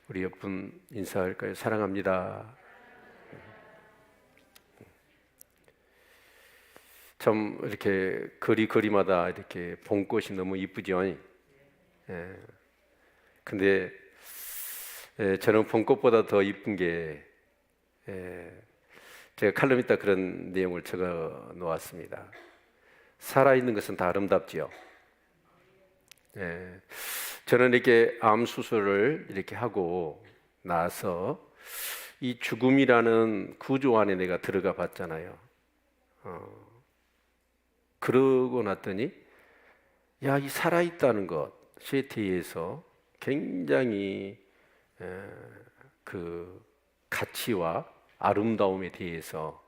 우리 옆분 인사할까요? 사랑합니다. 참 이렇게 거리마다 이렇게 봄꽃이 너무 이쁘죠. 예. 근데 저는 봄꽃보다 더 이쁜 게 제가 칼럼에다 그런 내용을 적어 놓았습니다. 살아있는 것은 다 아름답지요. 저는 이렇게 암 수술을 이렇게 하고 나서 이 죽음이라는 구조 안에 내가 들어가 봤잖아요. 그러고 났더니 이 살아있다는 것에 대해서 굉장히 그 가치와 아름다움에 대해서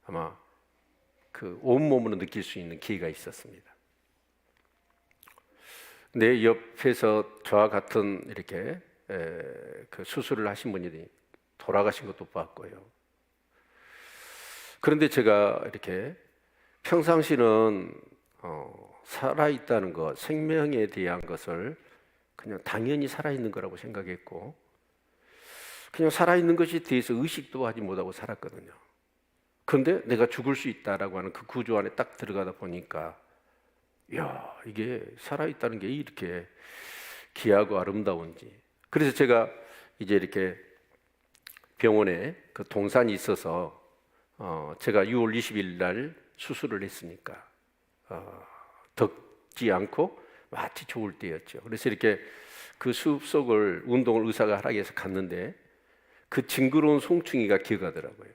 아마 그 온몸으로 느낄 수 있는 기회가 있었습니다. 내 옆에서 저와 같은 이렇게 그 수술을 하신 분이 돌아가신 것도 봤고요. 그런데 제가 이렇게 평상시는 살아있다는 것, 생명에 대한 것을 그냥 당연히 살아있는 거라고 생각했고, 그냥 살아있는 것에 대해서 의식도 하지 못하고 살았거든요. 그런데 내가 죽을 수 있다라고 하는 그 구조 안에 딱 들어가다 보니까 이게 살아있다는 게 이렇게 귀하고 아름다운지. 그래서 제가 이제 이렇게 병원에 그 동산이 있어서 제가 6월 20일 날 수술을 했으니까 덥지 않고 마치 좋을 때였죠. 그래서 이렇게 그 숲속을 운동을 의사가 하라고 해서 갔는데 그 징그러운 송충이가 기어가더라고요.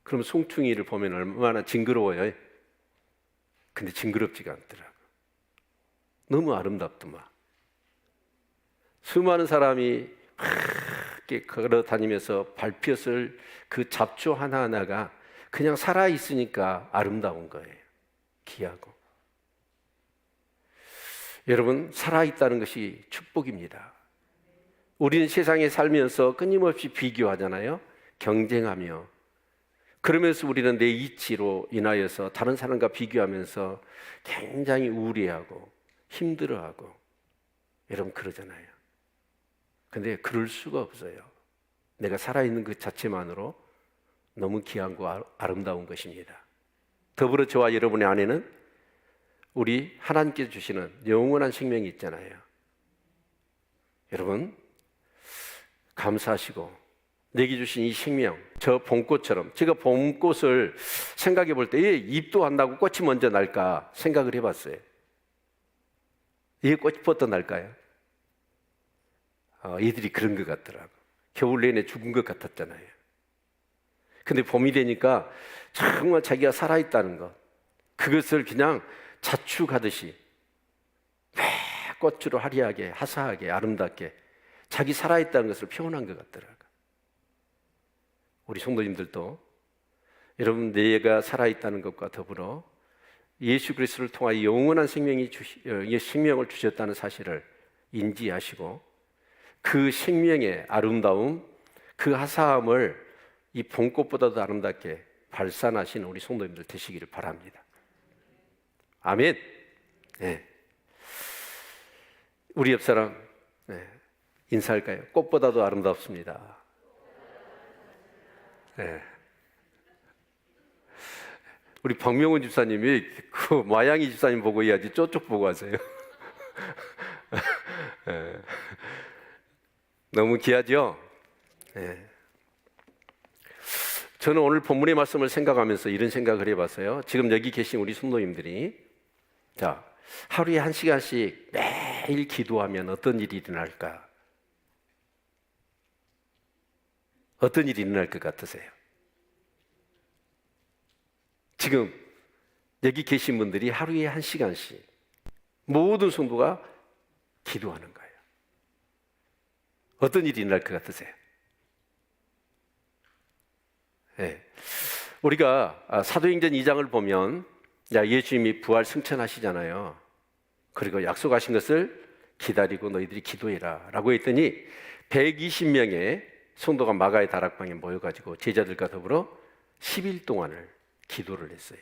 그럼 송충이를 보면 얼마나 징그러워요. 근데 징그럽지가 않더라고. 너무 아름답더만. 수많은 사람이 막 이렇게 걸어 다니면서 밟혔을 그 잡초 하나하나가 그냥 살아있으니까 아름다운 거예요. 귀하고. 여러분, 살아있다는 것이 축복입니다. 우리는 세상에 살면서 끊임없이 비교하잖아요. 경쟁하며. 그러면서 우리는 내 이치로 인하여서 다른 사람과 비교하면서 굉장히 우울해하고 힘들어하고 여러분 그러잖아요. 근데 그럴 수가 없어요. 내가 살아있는 그 자체만으로 너무 귀하고 아름다운 것입니다. 더불어 저와 여러분의 안에는 우리 하나님께서 주시는 영원한 생명이 있잖아요. 여러분 감사하시고 내게 주신 이 생명, 저 봄꽃처럼, 제가 봄꽃을 생각해 볼 때 잎도 안 나고 꽃이 먼저 날까 생각을 해봤어요. 이게 꽃이 부터 날까요? 얘들이 그런 것 같더라고. 겨울 내내 죽은 것 같았잖아요. 근데 봄이 되니까 정말 자기가 살아있다는 것, 그것을 그냥 자축하듯이 매 꽃으로 화려하게, 화사하게, 아름답게 자기 살아있다는 것을 표현한 것 같더라고. 우리 성도님들도 여러분 내가 살아있다는 것과 더불어 예수 그리스도를 통하여 영원한 생명을 주셨다는 사실을 인지하시고 그 생명의 아름다움, 그 화사함을 이 봄꽃보다도 아름답게 발산하시는 우리 성도님들 되시기를 바랍니다. 아멘. 네. 우리 옆사람 인사할까요? 꽃보다도 아름답습니다. 네. 우리 박명훈 집사님이 그 마양이 집사님 보고 해야지 저쪽 보고 하세요. 네. 너무 귀하죠? 네. 저는 오늘 본문의 말씀을 생각하면서 이런 생각을 해봤어요. 지금 여기 계신 우리 성도님들이 하루에 1시간씩 매일 기도하면 어떤 일이 일어날까? 어떤 일이 일어날 것 같으세요? 지금 여기 계신 분들이 하루에 1시간씩 모든 성도가 기도하는 거예요. 어떤 일이 일어날 것 같으세요? 네. 우리가 사도행전 2장을 보면 예수님이 부활 승천하시잖아요. 그리고 약속하신 것을 기다리고 너희들이 기도해라 라고 했더니 120명의 성도가 마가의 다락방에 모여가지고 제자들과 더불어 10일 동안을 기도를 했어요.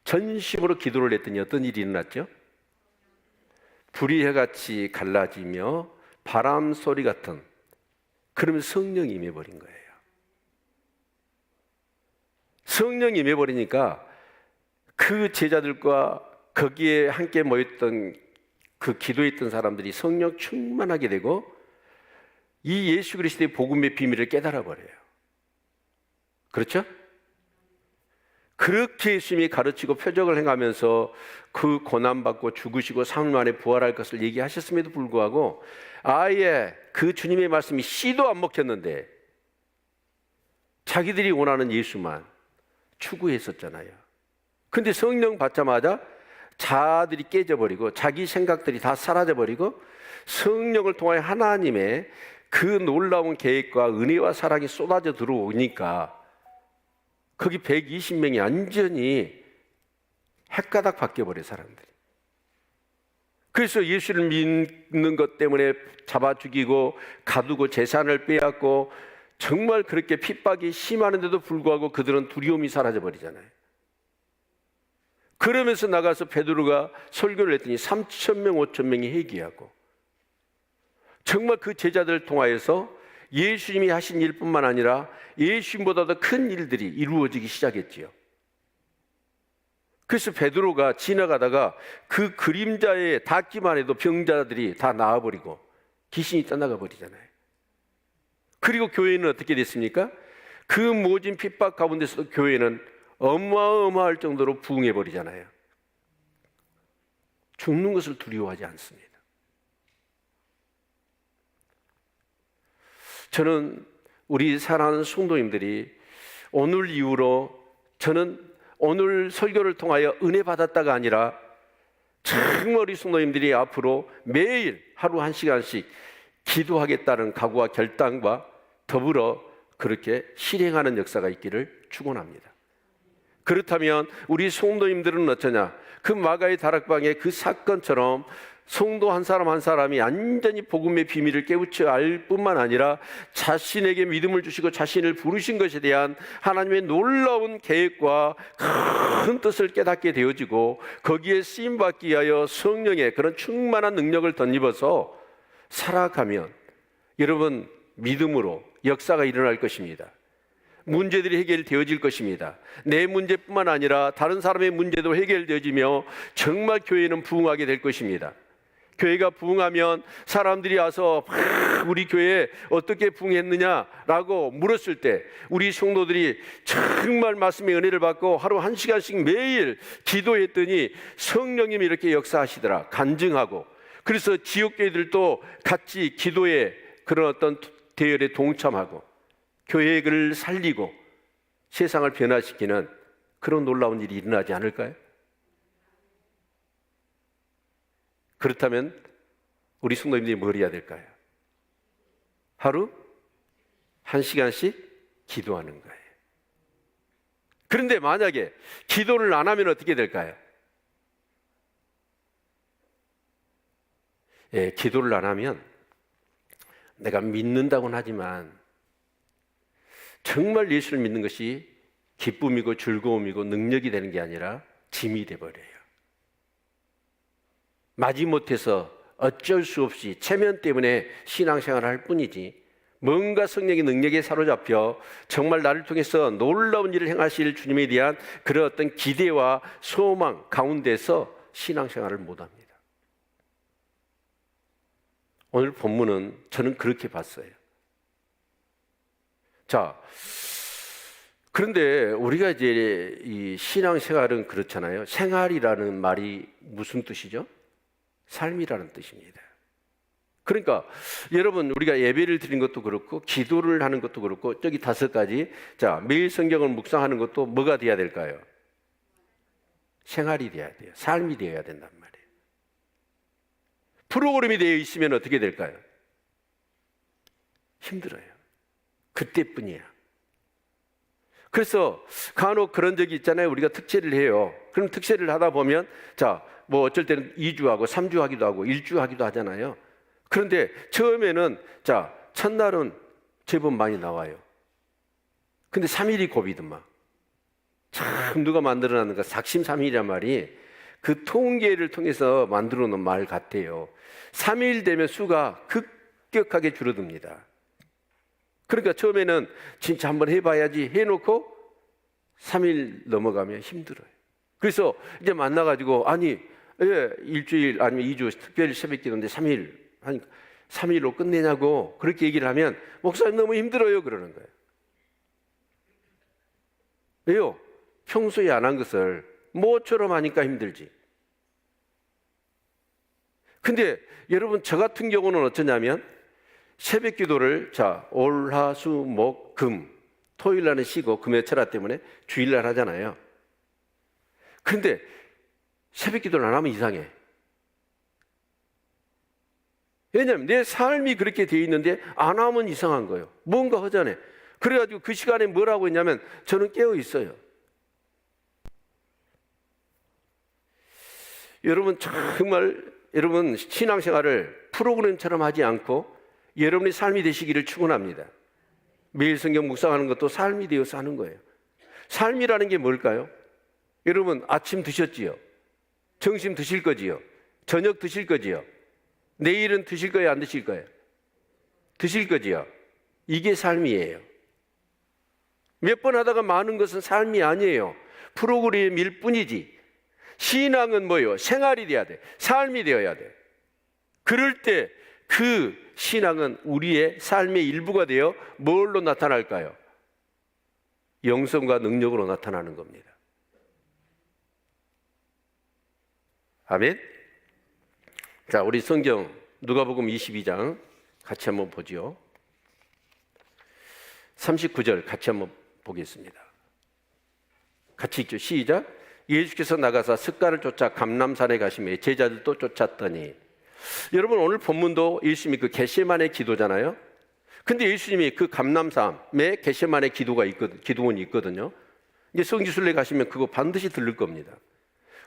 전심으로 기도를 했더니 어떤 일이 일어났죠? 불이 해같이 갈라지며 바람 소리 같은, 그러면 성령이 임해버린 거예요. 성령이 임해버리니까 그 제자들과 거기에 함께 모였던 그 기도했던 사람들이 성령 충만하게 되고 이 예수 그리스도의 복음의 비밀을 깨달아 버려요. 그렇죠? 그렇게 예수님이 가르치고 표적을 행하면서 그 고난받고 죽으시고 3일 만에 부활할 것을 얘기하셨음에도 불구하고 아예 그 주님의 말씀이 씨도 안 먹혔는데 자기들이 원하는 예수만 추구했었잖아요. 근데 성령 받자마자 자아들이 깨져버리고 자기 생각들이 다 사라져버리고 성령을 통하여 하나님의 그 놀라운 계획과 은혜와 사랑이 쏟아져 들어오니까 거기 120명이 완전히 헷가닥 바뀌어버려 사람들이. 그래서 예수를 믿는 것 때문에 잡아 죽이고 가두고 재산을 빼앗고 정말 그렇게 핍박이 심하는데도 불구하고 그들은 두려움이 사라져버리잖아요. 그러면서 나가서 베드로가 설교를 했더니 3,000명, 5,000명이 회개하고 정말 그 제자들을 통하여서 예수님이 하신 일뿐만 아니라 예수님보다 더 큰 일들이 이루어지기 시작했지요. 그래서 베드로가 지나가다가 그 그림자에 닿기만 해도 병자들이 다 나아버리고 귀신이 떠나가 버리잖아요. 그리고 교회는 어떻게 됐습니까? 그 모진 핍박 가운데서도 교회는 어마어마할 정도로 부흥해 버리잖아요. 죽는 것을 두려워하지 않습니다. 저는 우리 사랑하는 성도님들이 오늘 이후로 저는 오늘 설교를 통하여 은혜 받았다가 아니라 정말 우리 성도님들이 앞으로 매일 하루 1시간씩 기도하겠다는 각오와 결단과 더불어 그렇게 실행하는 역사가 있기를 축원합니다. 그렇다면 우리 성도님들은 어쩌냐? 그 마가의 다락방의 그 사건처럼 성도 한 사람 한 사람이 완전히 복음의 비밀을 깨우쳐 알 뿐만 아니라 자신에게 믿음을 주시고 자신을 부르신 것에 대한 하나님의 놀라운 계획과 큰 뜻을 깨닫게 되어지고 거기에 쓰임받기 위하여 성령의 그런 충만한 능력을 덧입어서 살아가면 여러분 믿음으로 역사가 일어날 것입니다. 문제들이 해결되어질 것입니다. 내 문제뿐만 아니라 다른 사람의 문제도 해결되어지며 정말 교회는 부흥하게 될 것입니다. 교회가 부흥하면 사람들이 와서 우리 교회에 어떻게 부흥했느냐라고 물었을 때 우리 성도들이 정말 말씀의 은혜를 받고 하루 1시간씩 매일 기도했더니 성령님이 이렇게 역사하시더라 간증하고 그래서 지역교회들도 같이 기도에 그런 어떤 대열에 동참하고 교회를 살리고 세상을 변화시키는 그런 놀라운 일이 일어나지 않을까요? 그렇다면 우리 성도님들이 뭘 해야 될까요? 하루 1시간씩 기도하는 거예요. 그런데 만약에 기도를 안 하면 어떻게 될까요? 예, 기도를 안 하면 내가 믿는다고는 하지만 정말 예수를 믿는 것이 기쁨이고 즐거움이고 능력이 되는 게 아니라 짐이 돼버려요. 마지못해서 어쩔 수 없이 체면 때문에 신앙생활을 할 뿐이지 뭔가 성령의 능력에 사로잡혀 정말 나를 통해서 놀라운 일을 행하실 주님에 대한 그런 어떤 기대와 소망 가운데서 신앙생활을 못합니다. 오늘 본문은 저는 그렇게 봤어요. 자, 그런데 우리가 이제 이 신앙생활은 그렇잖아요. 생활이라는 말이 무슨 뜻이죠? 삶이라는 뜻입니다. 그러니까 여러분 우리가 예배를 드리는 것도 그렇고 기도를 하는 것도 그렇고 저기 5가지 자 매일 성경을 묵상하는 것도 뭐가 돼야 될까요? 생활이 돼야 돼요. 삶이 되어야 된단 말이에요. 프로그램이 되어 있으면 어떻게 될까요? 힘들어요. 그때뿐이야. 그래서 간혹 그런 적이 있잖아요. 우리가 특세를 해요. 그럼 특세를 하다 보면 자 뭐 어쩔 때는 2주 하고 3주 하기도 하고 1주 하기도 하잖아요. 그런데 처음에는 자 첫날은 제법 많이 나와요. 근데 3일이 고비더만. 참 누가 만들어놨는가 작심삼일이란 말이 그 통계를 통해서 만들어 놓은 말 같아요. 3일 되면 수가 급격하게 줄어듭니다. 그러니까 처음에는 진짜 한번 해봐야지 해놓고 3일 넘어가면 힘들어요. 그래서 이제 만나가지고 아니 일주일 아니면 2주 특별 새벽 기도인데 3일 한 3일로 끝내냐고 그렇게 얘기를 하면 목사님 너무 힘들어요 그러는 거예요. 왜요? 평소에 안 한 것을 모처럼 하니까 힘들지. 근데 여러분 저 같은 경우는 어쩌냐면 새벽 기도를 올, 화, 수, 목, 금 토요일 날은 쉬고 금요 철화 때문에 주일날 하잖아요. 근데 새벽 기도를 안 하면 이상해. 왜냐하면 내 삶이 그렇게 돼 있는데 안 하면 이상한 거예요. 뭔가 허전해. 그래가지고 그 시간에 뭘 하고 있냐면 저는 깨어 있어요. 여러분 정말 여러분 신앙생활을 프로그램처럼 하지 않고 여러분의 삶이 되시기를 축원합니다. 매일 성경 묵상하는 것도 삶이 되어서 하는 거예요. 삶이라는 게 뭘까요? 여러분 아침 드셨지요? 점심 드실 거지요? 저녁 드실 거지요? 내일은 드실 거예요? 안 드실 거예요? 드실 거지요? 이게 삶이에요. 몇 번 하다가 많은 것은 삶이 아니에요. 프로그램일 뿐이지. 신앙은 뭐예요? 생활이 돼야 돼. 삶이 되어야 돼. 그럴 때 그 신앙은 우리의 삶의 일부가 되어 뭘로 나타날까요? 영성과 능력으로 나타나는 겁니다. 아멘. 자, 우리 성경 누가복음 22장 같이 한번 보죠. 39절 같이 한번 보겠습니다. 같이 읽죠. 시작. 예수께서 나가사 습가를 쫓아 감람산에 가시매 제자들도 쫓았더니. 여러분 오늘 본문도 예수님이 그 겟세마네 기도잖아요. 근데 예수님이 그 감람산에 겟세마네 기도원이 있거든요. 이제 성지순례 가시면 그거 반드시 들를 겁니다.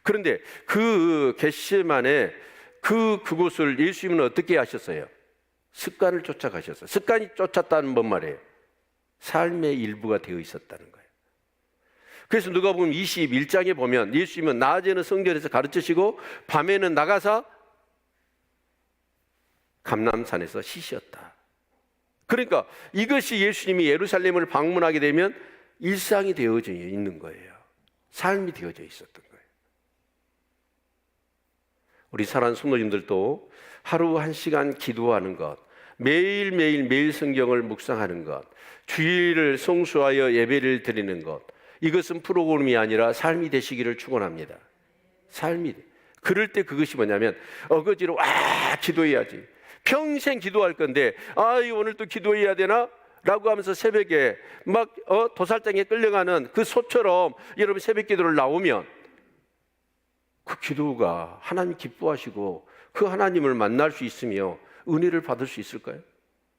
그런데 그 겟세마네 그곳을 예수님은 어떻게 하셨어요? 습관을 쫓아가셨어요. 습관이 쫓았다는 뭔 말이에요? 삶의 일부가 되어 있었다는 거예요. 그래서 누가복음 21장에 보면 예수님은 낮에는 성전에서 가르치시고 밤에는 나가서 감람산에서 쉬셨다. 그러니까 이것이 예수님이 예루살렘을 방문하게 되면 일상이 되어져 있는 거예요. 삶이 되어져 있었던 거예요. 우리 사랑하는 성도님들도 하루 1시간 기도하는 것, 매일 성경을 묵상하는 것, 주일을 성수하여 예배를 드리는 것, 이것은 프로그램이 아니라 삶이 되시기를 축원합니다. 삶이. 그럴 때 그것이 뭐냐면 어거지로 기도해야지. 평생 기도할 건데 오늘 또 기도해야 되나? 라고 하면서 새벽에 막 도살장에 끌려가는 그 소처럼 여러분 새벽 기도를 나오면 그 기도가 하나님 기뻐하시고 그 하나님을 만날 수 있으며 은혜를 받을 수 있을까요?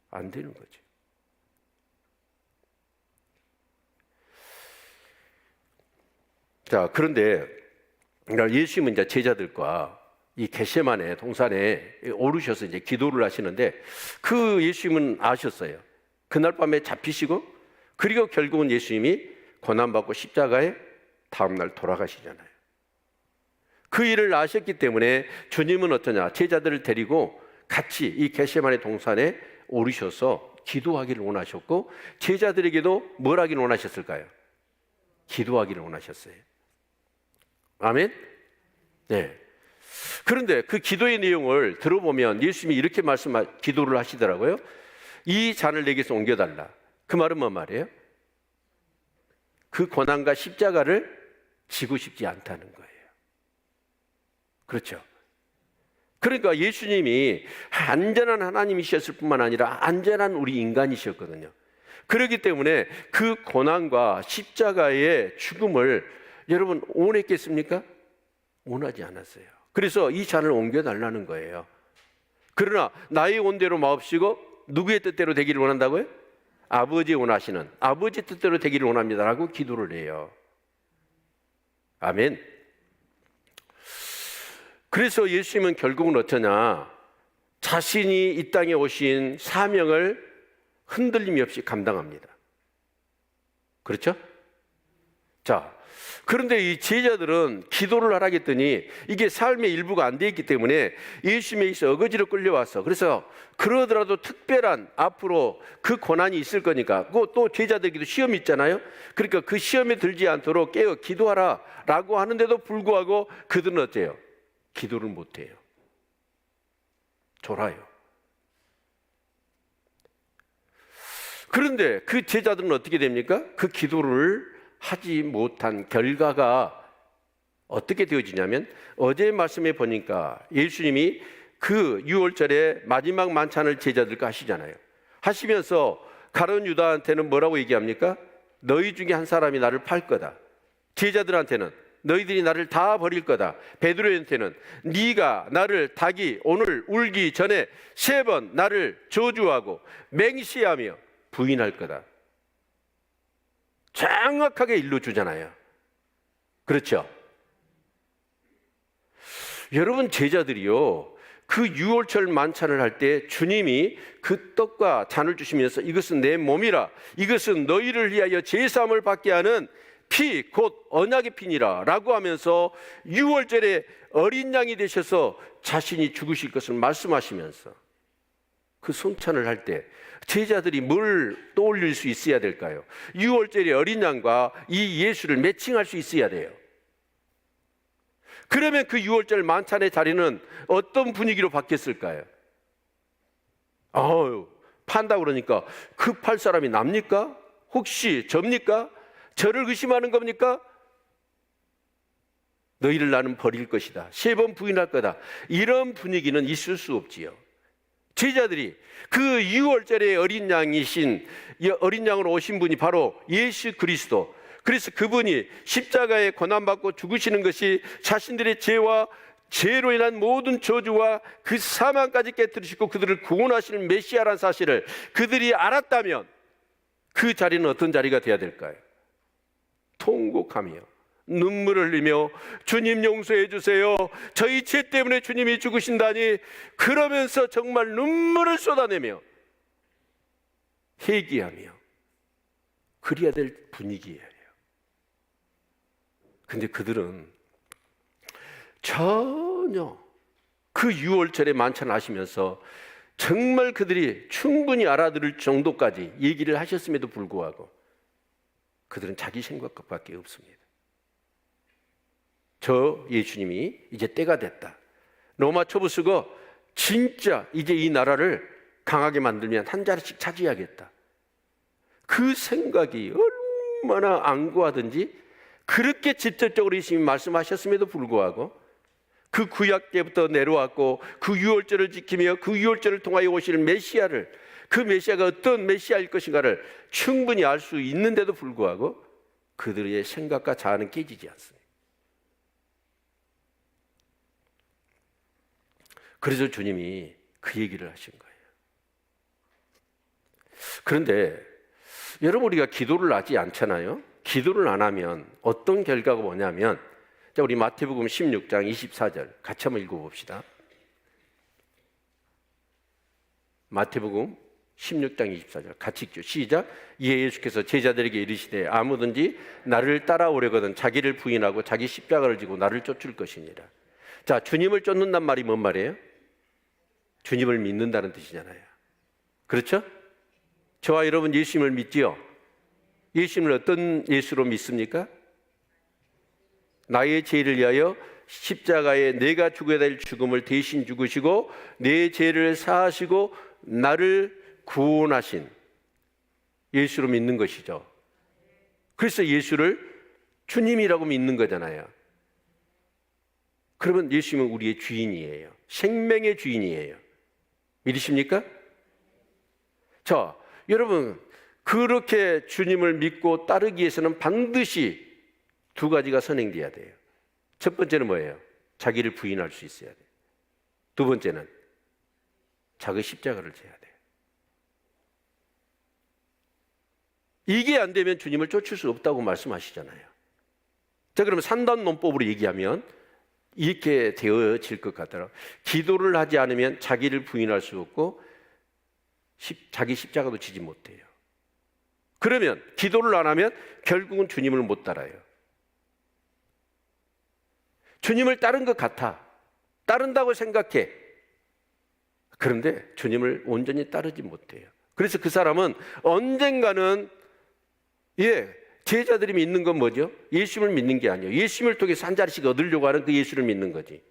안 되는 거죠. 자, 그런데 예수님은 이제 제자들과 이 겟세마네 동산에 오르셔서 이제 기도를 하시는데 그 예수님은 아셨어요. 그날 밤에 잡히시고 그리고 결국은 예수님이 고난받고 십자가에 다음날 돌아가시잖아요. 그 일을 아셨기 때문에 주님은 어떠냐? 제자들을 데리고 같이 이 겟세마네 동산에 오르셔서 기도하기를 원하셨고 제자들에게도 뭘 하기를 원하셨을까요? 기도하기를 원하셨어요. 아멘? 네. 그런데 그 기도의 내용을 들어보면 예수님이 이렇게 기도를 하시더라고요. 이 잔을 내게서 옮겨달라. 그 말은 뭔 말이에요? 그 고난과 십자가를 지고 싶지 않다는 거예요. 그렇죠? 그러니까 예수님이 안전한 하나님이셨을 뿐만 아니라 안전한 우리 인간이셨거든요. 그렇기 때문에 그 고난과 십자가의 죽음을 여러분 원했겠습니까? 원하지 않았어요. 그래서 이 잔을 옮겨달라는 거예요. 그러나 나의 원대로 마옵시고 누구의 뜻대로 되기를 원한다고요? 아버지 원하시는 아버지 뜻대로 되기를 원합니다라고 기도를 해요. 아멘. 그래서 예수님은 결국은 어쩌냐? 자신이 이 땅에 오신 사명을 흔들림이 없이 감당합니다. 그렇죠? 자, 그런데 이 제자들은 기도를 하라겠더니 이게 삶의 일부가 안 돼 있기 때문에 예수님에 있어 어거지로 끌려와서, 그래서 그러더라도 특별한 앞으로 그 고난이 있을 거니까, 또 제자들에게도 시험이 있잖아요. 그러니까 그 시험에 들지 않도록 깨어 기도하라 라고 하는데도 불구하고 그들은 어때요? 기도를 못해요. 졸아요. 그런데 그 제자들은 어떻게 됩니까? 그 기도를 하지 못한 결과가 어떻게 되어지냐면, 어제 말씀에 보니까 예수님이 그 유월절에 마지막 만찬을 제자들과 하시잖아요. 하시면서 가룟 유다한테는 뭐라고 얘기합니까? 너희 중에 한 사람이 나를 팔 거다. 제자들한테는 너희들이 나를 다 버릴 거다. 베드로한테는 네가 나를 닭이 오늘 울기 전에 3번 나를 저주하고 맹시하며 부인할 거다. 정확하게 일러주잖아요. 그렇죠? 여러분, 제자들이요, 그 유월절 만찬을 할 때 주님이 그 떡과 잔을 주시면서 이것은 내 몸이라, 이것은 너희를 위하여 제사함을 받게 하는 피, 곧 언약의 피니라 라고 하면서 유월절에 어린 양이 되셔서 자신이 죽으실 것을 말씀하시면서 그 성찬을 할 때 제자들이 뭘 떠올릴 수 있어야 될까요? 유월절의 어린 양과 이 예수를 매칭할 수 있어야 돼요. 그러면 그 유월절 만찬의 자리는 어떤 분위기로 바뀌었을까요? 판다고 그러니까 그 팔 사람이 납니까? 혹시 접니까? 저를 의심하는 겁니까? 너희를 나는 버릴 것이다. 3번 부인할 거다. 이런 분위기는 있을 수 없지요. 제자들이 그 유월절의 어린 양이신, 어린 양으로 오신 분이 바로 예수 그리스도, 그래서 그분이 십자가에 고난받고 죽으시는 것이 자신들의 죄와 죄로 인한 모든 저주와 그 사망까지 깨뜨리시고 그들을 구원하시는 메시아라는 사실을 그들이 알았다면 그 자리는 어떤 자리가 되어야 될까요? 통곡하며 눈물을 흘리며 주님 용서해 주세요, 저희 죄 때문에 주님이 죽으신다니, 그러면서 정말 눈물을 쏟아내며 회개하며 그래야 될 분위기예요. 근데 그들은 전혀 그 유월절에 만찬을 하시면서 정말 그들이 충분히 알아들을 정도까지 얘기를 하셨음에도 불구하고 그들은 자기 생각밖에 없습니다. 저 예수님이 이제 때가 됐다, 로마 초부 쓰고 진짜 이제 이 나라를 강하게 만들면 한 자리씩 차지하겠다, 그 생각이 얼마나 안구하든지 그렇게 직접적으로 예수님이 말씀하셨음에도 불구하고 그 구약 때부터 내려왔고 그 유월절을 지키며 그 유월절을 통하여 오실 메시아를, 그 메시아가 어떤 메시아일 것인가를 충분히 알 수 있는데도 불구하고 그들의 생각과 자아는 깨지지 않습니다. 그래서 주님이 그 얘기를 하신 거예요. 그런데 여러분, 우리가 기도를 하지 않잖아요. 기도를 안 하면 어떤 결과가 뭐냐면, 자, 우리 마태복음 16장 24절 같이 한번 읽어봅시다. 마태복음 16장 24절 같이 읽죠. 시작. 이에 예수께서 제자들에게 이르시되 아무든지 나를 따라오려거든 자기를 부인하고 자기 십자가를 지고 나를 쫓을 것이니라. 자, 주님을 쫓는단 말이 뭔 말이에요? 주님을 믿는다는 뜻이잖아요. 그렇죠? 저와 여러분 예수님을 믿지요? 예수님을 어떤 예수로 믿습니까? 나의 죄를 위하여 십자가에 내가 죽어야 될 죽음을 대신 죽으시고 내 죄를 사하시고 나를 구원하신 예수로 믿는 것이죠. 그래서 예수를 주님이라고 믿는 거잖아요. 그러면 예수님은 우리의 주인이에요. 생명의 주인이에요. 믿으십니까? 자, 여러분, 그렇게 주님을 믿고 따르기 위해서는 반드시 2가지가 선행돼야 돼요. 첫 번째는 뭐예요? 자기를 부인할 수 있어야 돼요. 2번째는 자기 십자가를 져야 돼요. 이게 안 되면 주님을 쫓을 수 없다고 말씀하시잖아요. 자, 그러면 산단 논법으로 얘기하면 이렇게 되어질 것 같더라고요. 기도를 하지 않으면 자기를 부인할 수 없고 자기 십자가도 지지 못해요. 그러면 기도를 안 하면 결국은 주님을 못 따라요. 주님을 따른 것 같아. 따른다고 생각해. 그런데 주님을 온전히 따르지 못해요. 그래서 그 사람은 언젠가는 제자들이 믿는 건 뭐죠? 예수님을 믿는 게 아니에요. 예수님을 통해서 한 자리씩 얻으려고 하는 그 예수를 믿는 거지.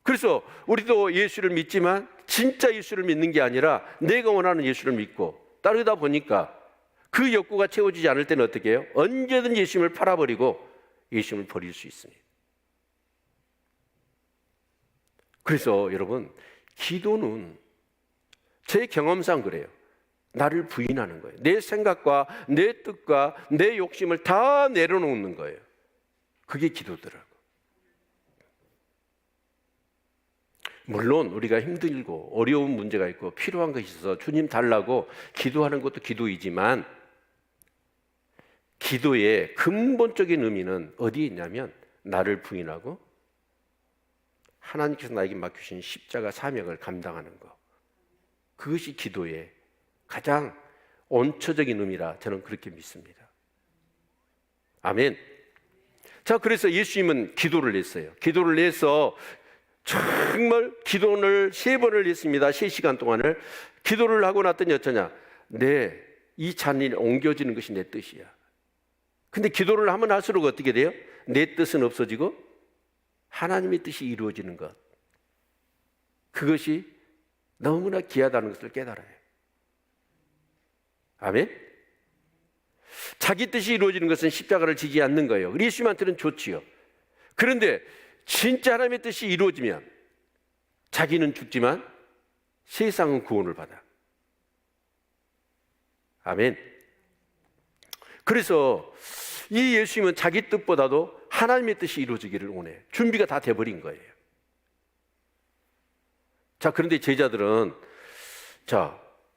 그래서 우리도 예수를 믿지만 진짜 예수를 믿는 게 아니라 내가 원하는 예수를 믿고 따르다 보니까 그 욕구가 채워지지 않을 때는 어떻게 해요? 언제든 예수님을 팔아버리고 예수님을 버릴 수 있습니다. 그래서 여러분, 기도는 제 경험상 그래요. 나를 부인하는 거예요. 내 생각과 내 뜻과 내 욕심을 다 내려놓는 거예요. 그게 기도더라고. 물론 우리가 힘들고 어려운 문제가 있고 필요한 것이 있어서 주님 달라고 기도하는 것도 기도이지만 기도의 근본적인 의미는 어디에 있냐면 나를 부인하고 하나님께서 나에게 맡기신 십자가 사명을 감당하는 것. 그것이 기도의 가장 원초적인 의미라 저는 그렇게 믿습니다. 아멘. 자, 그래서 예수님은 기도를 했어요. 기도를 해서 정말 기도를 3번을 했습니다. 3시간 동안을 기도를 하고 났더니 어쩌냐? 이 잔이 옮겨지는 것이 내 뜻이야. 근데 기도를 하면 할수록 어떻게 돼요? 내 뜻은 없어지고 하나님의 뜻이 이루어지는 것. 그것이 너무나 귀하다는 것을 깨달아요. 아멘? 자기 뜻이 이루어지는 것은 십자가를 지지 않는 거예요. 예수님한테는 좋지요. 그런데 진짜 하나님의 뜻이 이루어지면 자기는 죽지만 세상은 구원을 받아. 아멘. 그래서 이 예수님은 자기 뜻보다도 하나님의 뜻이 이루어지기를 원해. 준비가 다 돼버린 거예요. 자, 그런데 제자들은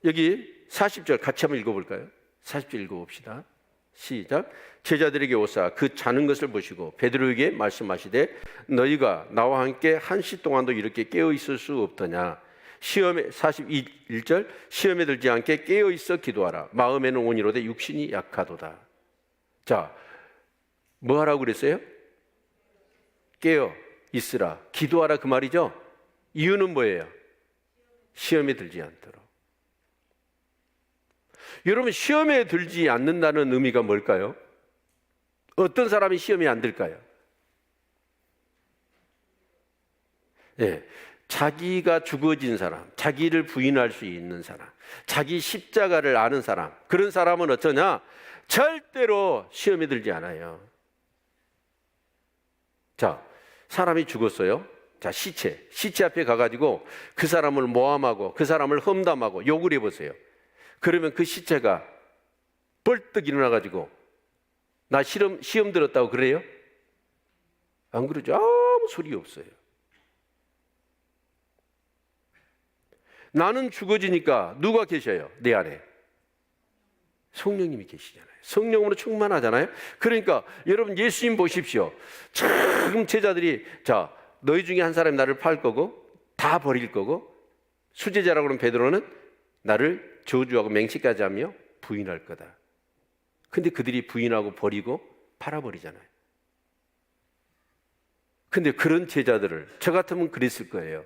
여기 40절 같이 한번 읽어볼까요? 40절 읽어봅시다. 시작. 제자들에게 오사 그 자는 것을 보시고 베드로에게 말씀하시되 너희가 나와 함께 1시 동안도 이렇게 깨어 있을 수 없더냐. 시험에 41절 시험에 들지 않게 깨어 있어 기도하라. 마음에는 온이로되 육신이 약하도다. 자, 뭐 하라고 그랬어요? 깨어 있으라. 기도하라 그 말이죠. 이유는 뭐예요? 시험에 들지 않도록. 여러분, 시험에 들지 않는다는 의미가 뭘까요? 어떤 사람이 시험에 안 들까요? 자기가 죽어진 사람, 자기를 부인할 수 있는 사람, 자기 십자가를 아는 사람, 그런 사람은 어쩌냐? 절대로 시험에 들지 않아요. 자, 사람이 죽었어요. 자, 시체 앞에 가가지고 그 사람을 모함하고 그 사람을 험담하고 욕을 해보세요. 그러면 그 시체가 벌떡 일어나가지고 나 시험 들었다고 그래요? 안 그러죠. 아무 소리 없어요. 나는 죽어지니까 누가 계셔요? 내 안에 성령님이 계시잖아요. 성령으로 충만하잖아요. 그러니까 여러분, 예수님 보십시오. 참 제자들이 너희 중에 한 사람이 나를 팔 거고 다 버릴 거고 수제자라고 하는 베드로는 나를 저주하고 맹세까지 하며 부인할 거다. 근데 그들이 부인하고 버리고 팔아버리잖아요. 근데 그런 제자들을 저 같으면 그랬을 거예요.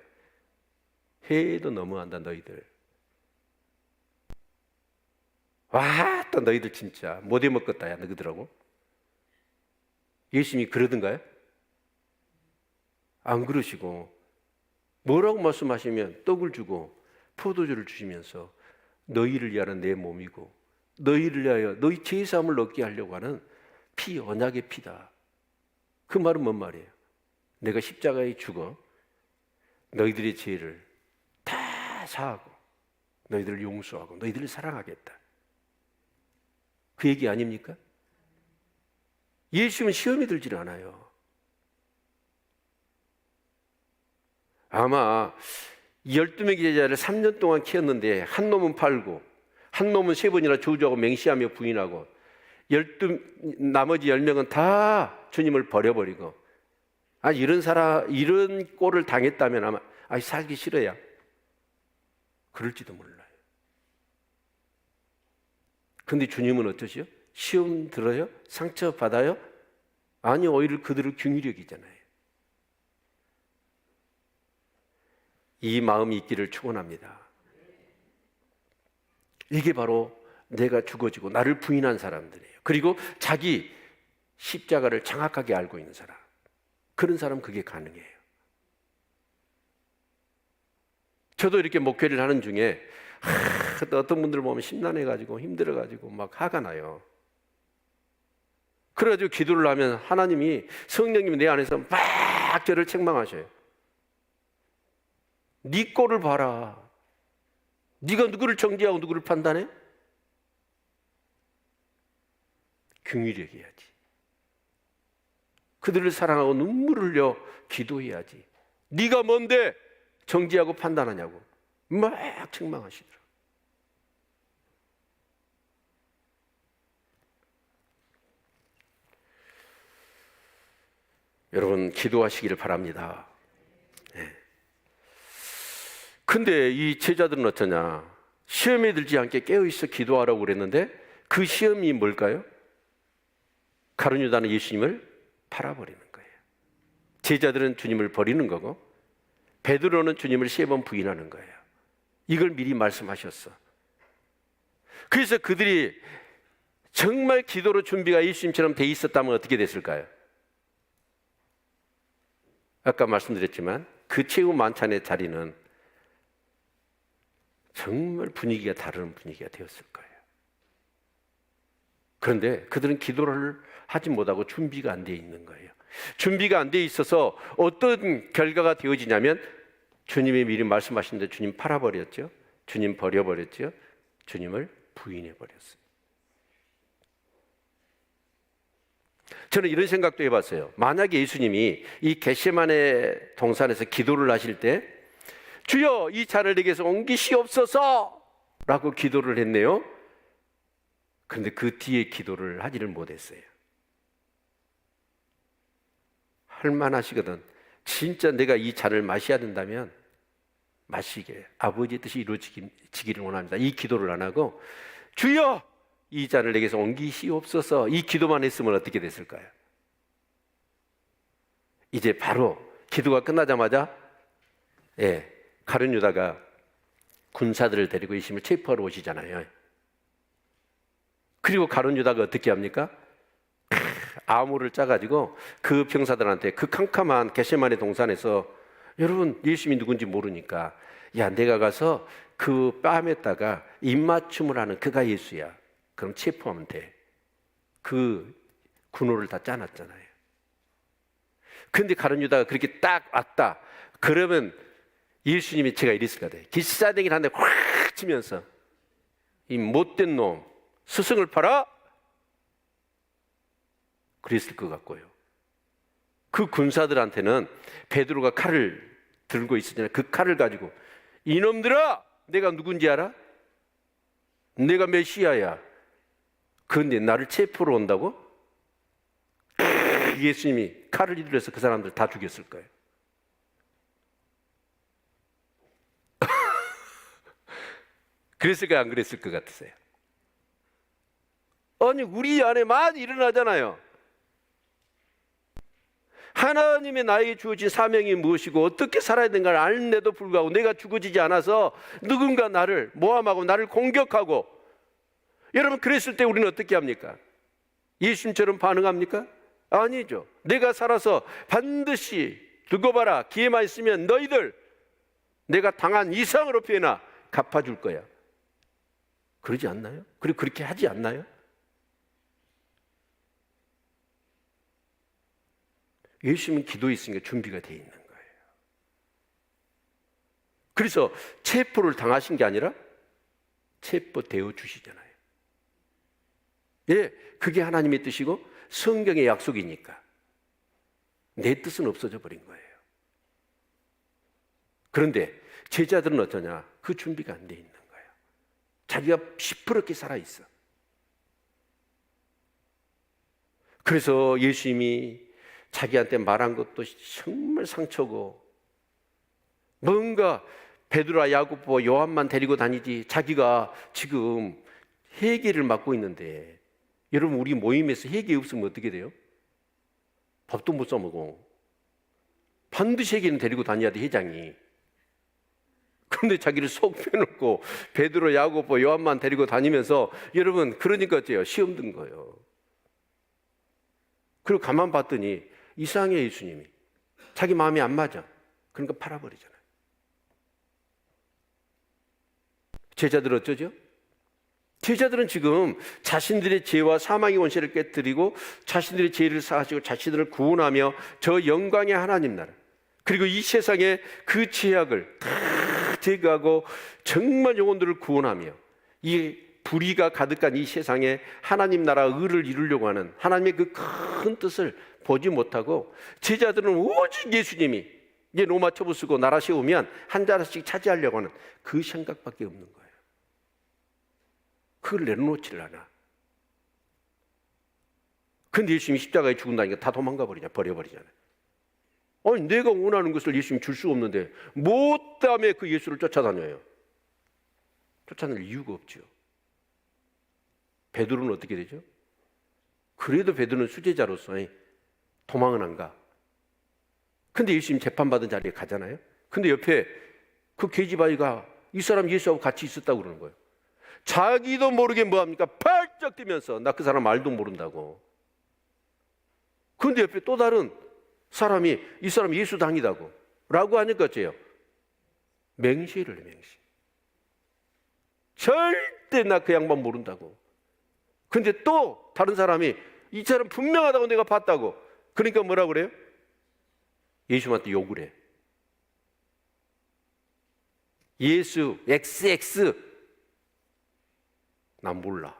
해도 너무한다 너희들. 와, 또 너희들 진짜 못해 먹겠다 야 너희들하고. 예수님이 그러던가요? 안 그러시고 뭐라고 말씀하시면 떡을 주고 포도주를 주시면서 너희를 위하여 내 몸이고 너희를 위하여 너희 죄사함을 얻게 하려고 하는 피, 언약의 피다. 그 말은 뭔 말이에요? 내가 십자가에 죽어 너희들의 죄를 다 사하고 너희들을 용서하고 너희들을 사랑하겠다. 그 얘기 아닙니까? 예수님은 시험에 들지를 않아요. 아마 12명의 제자를 3년 동안 키웠는데 한 놈은 팔고 한 놈은 3번이나 저주하고 맹시하며 부인하고 나머지 10명은 다 주님을 버려버리고 이런 꼴을 당했다면 아마 살기 싫어야 그럴지도 몰라요. 근데 주님은 어떠시요? 시험 들어요? 상처 받아요? 아니, 오히려 그들을 긍휼히 여기잖아요. 이 마음이 있기를 축원합니다. 이게 바로 내가 죽어지고 나를 부인한 사람들이에요. 그리고 자기 십자가를 정확하게 알고 있는 사람, 그런 사람 그게 가능해요. 저도 이렇게 목회를 하는 중에 어떤 분들 보면 심란해가지고 힘들어가지고 막 화가 나요. 그래가지고 기도를 하면 하나님이, 성령님이 내 안에서 막 저를 책망하셔요. 네 꼴을 봐라. 네가 누구를 정죄하고 누구를 판단해? 긍휼히 여겨야지. 그들을 사랑하고 눈물을 흘려 기도해야지. 네가 뭔데 정죄하고 판단하냐고 막 책망하시더라고요. 여러분, 기도하시기를 바랍니다. 근데 이 제자들은 어쩌냐? 시험에 들지 않게 깨어있어 기도하라고 그랬는데 그 시험이 뭘까요? 가룟 유다는 예수님을 팔아버리는 거예요. 제자들은 주님을 버리는 거고 베드로는 주님을 3번 부인하는 거예요. 이걸 미리 말씀하셨어. 그래서 그들이 정말 기도로 준비가 예수님처럼 돼 있었다면 어떻게 됐을까요? 아까 말씀드렸지만 그 최후 만찬의 자리는 정말 분위기가 다른 분위기가 되었을 거예요. 그런데 그들은 기도를 하지 못하고 준비가 안 돼 있는 거예요. 준비가 안 돼 있어서 어떤 결과가 되어지냐면 주님이 미리 말씀하신 대로 주님 팔아버렸죠. 주님 버려버렸죠. 주님을 부인해버렸어요. 저는 이런 생각도 해봤어요. 만약에 예수님이 이 겟세마네 동산에서 기도를 하실 때 주여 이 잔을 내게서 옮기시옵소서 라고 기도를 했네요. 그런데 그 뒤에 기도를 하지를 못했어요. 할만하시거든. 진짜 내가 이 잔을 마셔야 된다면 마시게, 아버지의 뜻이 이루어지기를 원합니다. 이 기도를 안 하고 주여 이 잔을 내게서 옮기시옵소서, 이 기도만 했으면 어떻게 됐을까요? 이제 바로 기도가 끝나자마자 가룟 유다가 군사들을 데리고 예수님을 체포하러 오시잖아요. 그리고 가룟 유다가 어떻게 합니까? 아무를 짜가지고 그 병사들한테 그 캄캄한 겟세마네 동산에서, 여러분 예수님이 누군지 모르니까 야 내가 가서 그 뺨에다가 입맞춤을 하는 그가 예수야. 그럼 체포하면 돼. 그 군호를 다 짜놨잖아요. 근데 가룟 유다가 그렇게 딱 왔다. 그러면 예수님이, 제가 이랬을 것 같아요. 기사대기를 한 대 확 치면서 이 못된 놈 스승을 팔아? 그랬을 것 같고요. 그 군사들한테는 베드로가 칼을 들고 있었잖아요. 그 칼을 가지고 이놈들아 내가 누군지 알아? 내가 메시아야. 그런데 나를 체포로 온다고? 예수님이 칼을 휘둘러서 그 사람들 다 죽였을 거예요. 그랬을까 안 그랬을 것 같으세요? 아니 우리 안에 많이 일어나잖아요. 하나님의 나에게 주어진 사명이 무엇이고 어떻게 살아야 되는가를 아는데도 불구하고 내가 죽어지지 않아서 누군가 나를 모함하고 나를 공격하고, 여러분 그랬을 때 우리는 어떻게 합니까? 예수님처럼 반응합니까? 아니죠. 내가 살아서 반드시 두고 봐라, 기회만 있으면 너희들 내가 당한 이상으로 피해나 갚아줄 거야. 그러지 않나요? 그리고 그렇게 하지 않나요? 예수님은 기도에 있으니까 준비가 되어 있는 거예요. 그래서 체포를 당하신 게 아니라 체포되어 주시잖아요. 예, 그게 하나님의 뜻이고 성경의 약속이니까 내 뜻은 없어져 버린 거예요. 그런데 제자들은 어떠냐? 그 준비가 안 돼 있는 거예요. 자기가 시퍼렇게 살아있어. 그래서 예수님이 자기한테 말한 것도 정말 상처고, 뭔가 베드로와 야고보 요한만 데리고 다니지 자기가 지금 회개를 맡고 있는데, 여러분 우리 모임에서 회개 없으면 어떻게 돼요? 밥도 못 사 먹어. 반드시 회개는 데리고 다녀야 돼, 회장이. 그런데 자기를 속 빼놓고 베드로, 야고보, 요한만 데리고 다니면서, 여러분, 그러니까 어째요? 시험 든 거예요. 그리고 가만 봤더니 이상해, 예수님이. 자기 마음이 안 맞아. 그러니까 팔아버리잖아요. 제자들 어쩌죠? 제자들은 지금 자신들의 죄와 사망의 원죄를 깨뜨리고 자신들의 죄를 사하시고 자신들을 구원하며 저 영광의 하나님 나라, 그리고 이 세상의 그 죄악을 다 제거하고 정말 영혼들을 구원하며 이 불의가 가득한 이 세상에 하나님 나라 의를 이루려고 하는 하나님의 그 큰 뜻을 보지 못하고, 제자들은 오직 예수님이 이제 로마 처부 쓰고 나라 세우면 한 자리씩 차지하려고 하는 그 생각밖에 없는 거예요. 그걸 내려놓지를 않아. 근데 예수님이 십자가에 죽은다니까 다 도망가 버려버리잖아요. 아니, 내가 원하는 것을 예수님이 줄 수 없는데 뭐 때문에 그 예수를 쫓아다녀요? 쫓아낼 이유가 없죠. 베드로는 어떻게 되죠? 그래도 베드로는 수제자로서 도망은 안 가. 근데 예수님 재판받은 자리에 가잖아요. 근데 옆에 그 계집아이가 이 사람 예수하고 같이 있었다고 그러는 거예요. 자기도 모르게 뭐합니까? 팔쩍 뛰면서 나 그 사람 말도 모른다고. 근데 옆에 또 다른 사람이 이 사람 예수 당이다고 라고 하니까 어째요? 맹세를 해, 맹세. 절대 나 그 양반 모른다고. 근데 또 다른 사람이 이 사람 분명하다고 내가 봤다고. 그러니까 뭐라 그래요? 예수한테 욕을 해. 예수 XX 난 몰라.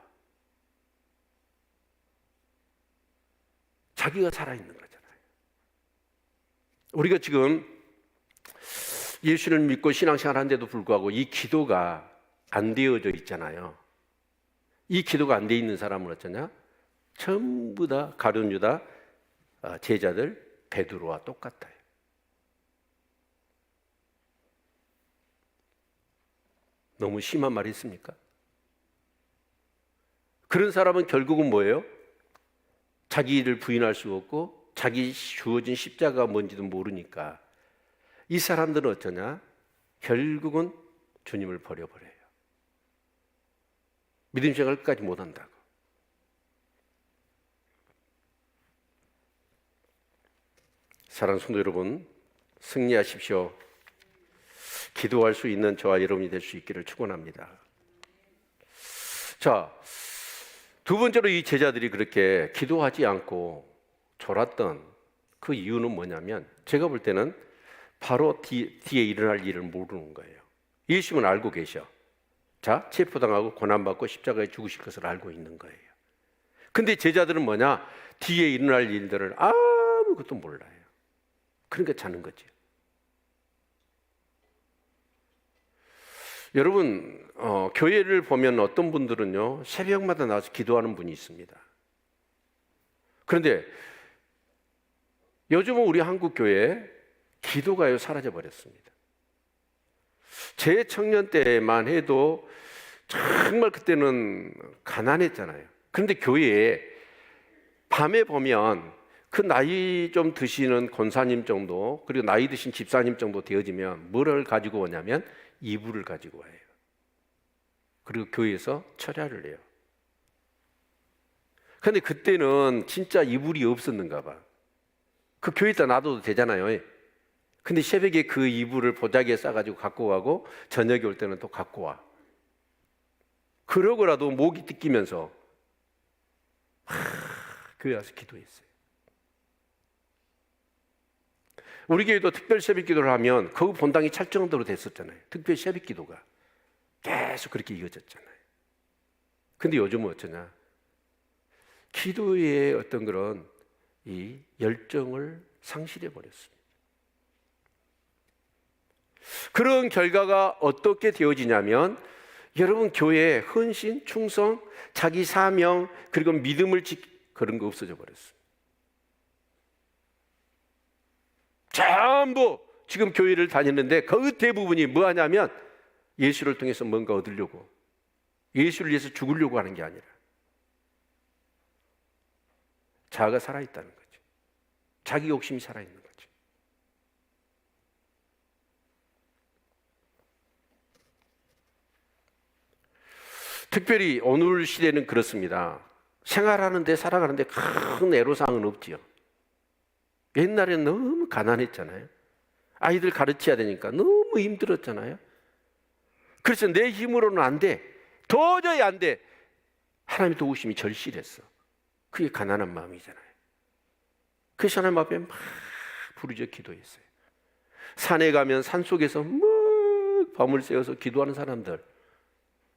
자기가 살아있는 거잖아요. 우리가 지금 예수를 믿고 신앙생활 하는데도 불구하고 이 기도가 안 되어져 있잖아요. 이 기도가 안 돼 있는 사람은 어쩌냐? 전부 다 가룟 유다 제자들 베드로와 똑같아요. 너무 심한 말 했습니까? 그런 사람은 결국은 뭐예요? 자기를 부인할 수 없고 자기 주어진 십자가가 뭔지도 모르니까 이 사람들은 어쩌냐? 결국은 주님을 버려버려요. 믿음 생활 끝까지 못한다고. 사랑하는 성도 여러분, 승리하십시오. 기도할 수 있는 저와 여러분이 될 수 있기를 축원합니다. 자, 두 번째로 이 제자들이 그렇게 기도하지 않고 졸았던 그 이유는 뭐냐면, 제가 볼 때는 바로 뒤에 일어날 일을 모르는 거예요. 예수님은 알고 계셔. 자, 체포당하고 고난받고 십자가에 죽으실 것을 알고 있는 거예요. 근데 제자들은 뭐냐? 뒤에 일어날 일들을 아무것도 몰라요. 그러니까 자는 거죠. 여러분, 교회를 보면 어떤 분들은요, 새벽마다 나와서 기도하는 분이 있습니다. 그런데 요즘은 우리 한국 교회에 기도가요 사라져 버렸습니다. 제 청년 때만 해도 정말 그때는 가난했잖아요. 그런데 교회에 밤에 보면 그 나이 좀 드시는 권사님 정도, 그리고 나이 드신 집사님 정도 되어지면 뭐를 가지고 오냐면 이불을 가지고 와요. 그리고 교회에서 철야를 해요. 그런데 그때는 진짜 이불이 없었는가 봐. 그 교회에다 놔둬도 되잖아요. 근데 새벽에 그 이불을 보자기에 싸가지고 갖고 가고 저녁에 올 때는 또 갖고 와. 그러고라도 목이 뜯기면서 교회 와서 기도했어요. 우리 교회도 특별 새벽 기도를 하면 거기 본당이 찰 정도로 됐었잖아요. 특별 새벽 기도가 계속 그렇게 이어졌잖아요. 근데 요즘은 어쩌냐? 기도의 어떤 그런 이 열정을 상실해 버렸습니다. 그런 결과가 어떻게 되어지냐면, 여러분 교회에 헌신, 충성, 자기 사명, 그리고 믿음을 그런 거 없어져 버렸어요. 전부 지금 교회를 다니는데 그 대부분이 뭐 하냐면 예수를 통해서 뭔가 얻으려고, 예수를 위해서 죽으려고 하는 게 아니라 자아가 살아있다는 거죠. 자기 욕심이 살아있는 거죠. 특별히 오늘 시대는 그렇습니다. 생활하는데 살아가는데 큰 애로사항은 없지요. 옛날에는 너무 가난했잖아요. 아이들 가르쳐야 되니까 너무 힘들었잖아요. 그래서 내 힘으로는 안 돼. 도저히 안 돼. 하나님의 도우심이 절실했어. 그게 가난한 마음이잖아요. 그래서 하나님 앞에 막 부르짖어 기도했어요. 산에 가면 산속에서 막 밤을 새워서 기도하는 사람들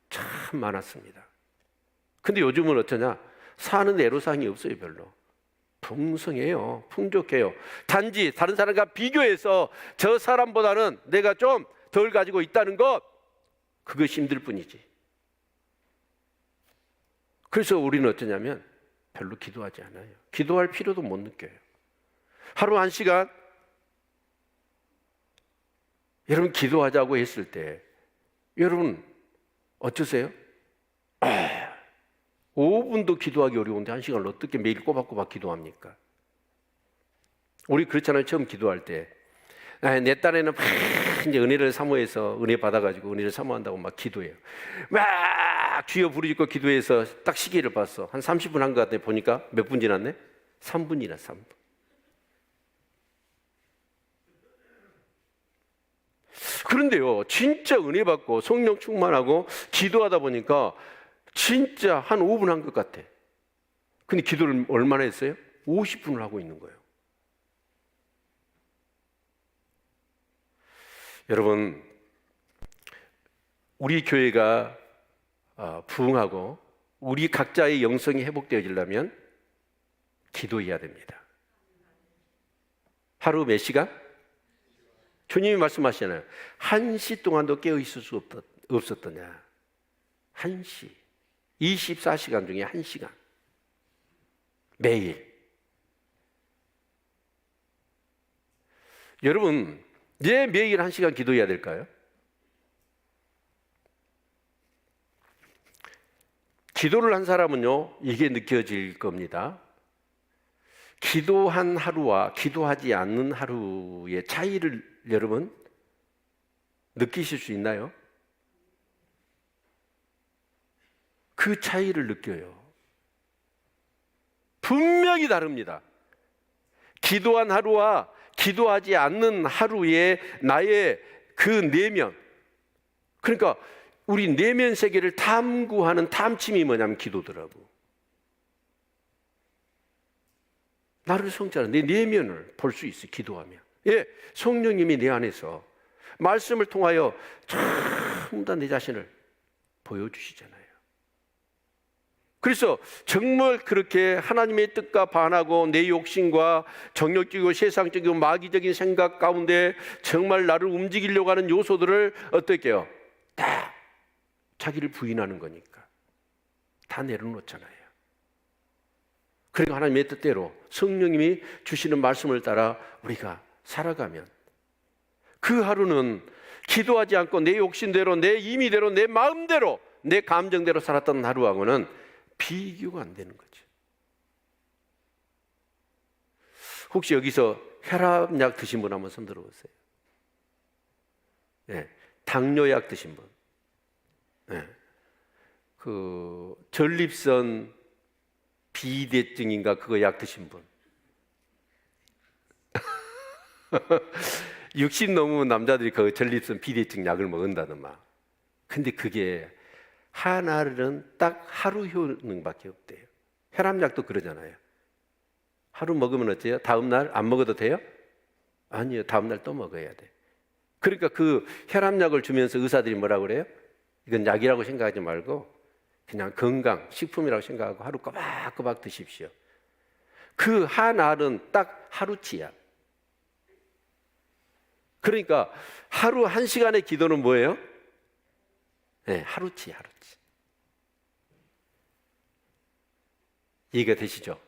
참 많았습니다. 근데 요즘은 어쩌냐? 사는 애로사항이 없어요. 별로. 풍성해요. 풍족해요. 단지 다른 사람과 비교해서 저 사람보다는 내가 좀 덜 가지고 있다는 것, 그것이 힘들 뿐이지. 그래서 우리는 어쩌냐면 별로 기도하지 않아요. 기도할 필요도 못 느껴요. 하루 1시간 여러분 기도하자고 했을 때 여러분 어떠세요? 5분도 기도하기 어려운데 1시간을 어떻게 매일 꼬박꼬박 기도합니까? 우리 그렇잖아요. 처음 기도할 때 내 딴에는 막 이제 은혜를 사모해서 은혜 받아가지고 은혜를 사모한다고 막 기도해요. 막 주여 부르짖고 기도해서 딱 시계를 봤어. 한 30분 한 것 같아. 보니까 몇 분 지났네? 3분 지났어. 3분. 그런데요, 진짜 은혜 받고 성령 충만하고 기도하다 보니까 진짜 한 5분 한 것 같아. 근데 기도를 얼마나 했어요? 50분을 하고 있는 거예요. 여러분, 우리 교회가 부흥하고 우리 각자의 영성이 회복되어지려면 기도해야 됩니다. 하루 몇 시간? 주님이 말씀하시잖아요. 1시 동안도 깨어 있을 수 없었더냐. 1시. 24시간 중에 1시간. 매일. 여러분, 왜 매일 1시간 기도해야 될까요? 기도를 한 사람은요, 이게 느껴질 겁니다. 기도한 하루와 기도하지 않는 하루의 차이를 여러분 느끼실 수 있나요? 그 차이를 느껴요. 분명히 다릅니다. 기도한 하루와 기도하지 않는 하루의 나의 그 내면, 그러니까 우리 내면 세계를 탐구하는 탐침이 뭐냐면 기도더라고. 나를 성찰하는 내 내면을 볼 수 있어. 기도하면. 예, 성령님이 내 안에서 말씀을 통하여 전부 다 내 자신을 보여주시잖아요. 그래서 정말 그렇게 하나님의 뜻과 반하고 내 욕심과 정욕적이고 세상적이고 마귀적인 생각 가운데 정말 나를 움직이려고 하는 요소들을 어떻게 해요? 다 자기를 부인하는 거니까 다 내려놓잖아요. 그리고 하나님의 뜻대로 성령님이 주시는 말씀을 따라 우리가 살아가면 그 하루는 기도하지 않고 내 욕심대로 내 임의대로 내 마음대로 내 감정대로 살았던 하루하고는 비교가 안 되는 거죠. 혹시 여기서 혈압약 드신 분 한번 손 들어보세요. 네, 당뇨약 드신 분, 네, 그 전립선 비대증인가 그거 약 드신 분, 60 넘으면 남자들이 그 전립선 비대증 약을 먹는다더만. 근데 그게 하나는 딱 하루 효능밖에 없대요. 혈압약도 그러잖아요. 하루 먹으면 어때요? 다음날 안 먹어도 돼요? 아니요. 다음날 또 먹어야 돼. 그러니까 그 혈압약을 주면서 의사들이 뭐라고 그래요? 이건 약이라고 생각하지 말고 그냥 건강, 식품이라고 생각하고 하루 꼬박꼬박 드십시오. 그 한 알은 딱 하루치야. 그러니까 하루 1시간의 기도는 뭐예요? 네, 하루치. 이해가 되시죠?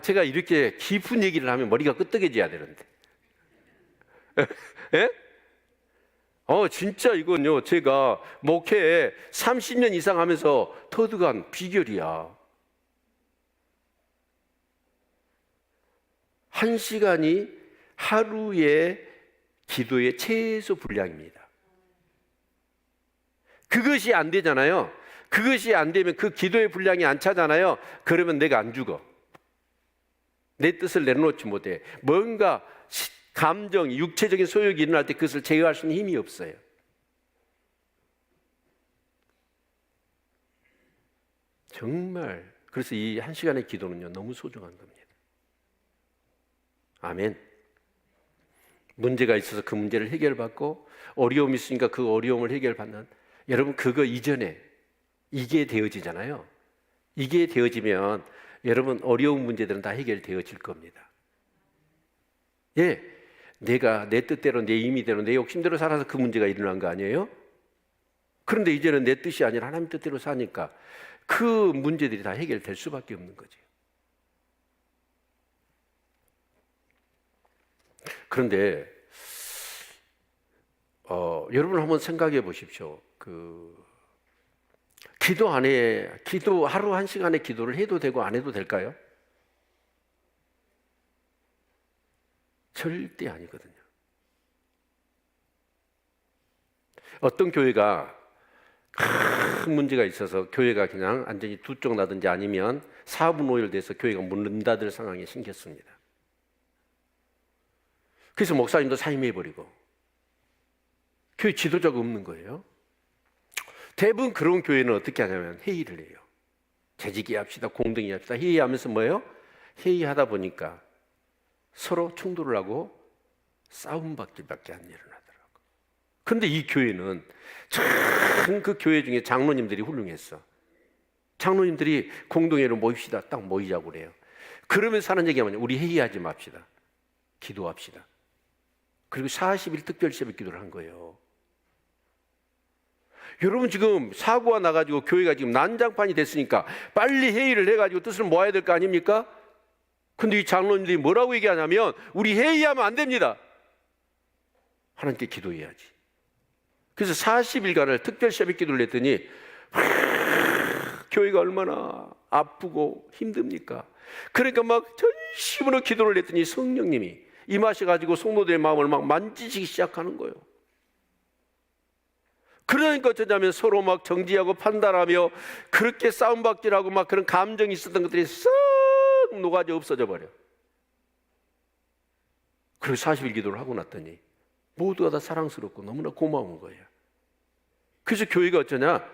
제가 이렇게 깊은 얘기를 하면 머리가 끄떡해져야 되는데. 예? 진짜 이건요, 제가 목회 30년 이상 하면서 터득한 비결이야. 1시간이 하루의 기도의 최소 분량입니다. 그것이 안 되잖아요. 그것이 안 되면 그 기도의 분량이 안 차잖아요. 그러면 내가 안 죽어. 내 뜻을 내려놓지 못해. 뭔가 감정, 육체적인 소욕이 일어날 때 그것을 제어할 수 있는 힘이 없어요. 정말 그래서 이 1시간의 기도는요, 너무 소중한 겁니다. 아멘. 문제가 있어서 그 문제를 해결받고 어려움이 있으니까 그 어려움을 해결받는, 여러분 그거 이전에 이게 되어지잖아요. 이게 되어지면 여러분 어려운 문제들은 다 해결되어질 겁니다. 예, 내가 내 뜻대로 내 임의대로 내 욕심대로 살아서 그 문제가 일어난 거 아니에요? 그런데 이제는 내 뜻이 아니라 하나님 뜻대로 사니까 그 문제들이 다 해결될 수밖에 없는 거죠. 그런데 여러분 한번 생각해 보십시오. 기도 하루 1시간의 기도를 해도 되고 안 해도 될까요? 절대 아니거든요. 어떤 교회가 큰 문제가 있어서 교회가 그냥 완전히 두 쪽 나든지 아니면 4분 5일 돼서 교회가 문 닫을 상황이 생겼습니다. 그래서 목사님도 사임해버리고 교회 지도자가 없는 거예요. 대부분 그런 교회는 어떻게 하냐면 회의를 해요. 재직이 합시다, 공동이 합시다. 회의하면서 뭐예요? 회의하다 보니까 서로 충돌을 하고 싸움밖에 안 일어나더라고. 그런데 이 교회는 참 그 교회 중에 장로님들이 훌륭했어. 장로님들이 공동회의를 모입시다, 딱 모이자고 그래요. 그러면서 하는 얘기가 뭐냐? 우리 회의하지 맙시다, 기도합시다. 그리고 40일 특별 새벽 기도를 한 거예요. 여러분 지금 사고가 나가지고 교회가 지금 난장판이 됐으니까 빨리 회의를 해가지고 뜻을 모아야 될 거 아닙니까? 근데 이 장로님들이 뭐라고 얘기하냐면 우리 회의하면 안 됩니다. 하나님께 기도해야지. 그래서 40일간을 특별 새벽 기도를 했더니 교회가 얼마나 아프고 힘듭니까? 그러니까 막 전심으로 기도를 했더니 성령님이 임하셔가지고 성도들의 마음을 막 만지시기 시작하는 거예요. 그러니까 어쩌냐면 서로 막 정지하고 판단하며 그렇게 싸움박질하고 막 그런 감정이 있었던 것들이 싹 녹아져 없어져 버려. 그리고 40일 기도를 하고 났더니 모두가 다 사랑스럽고 너무나 고마운 거예요. 그래서 교회가 어쩌냐?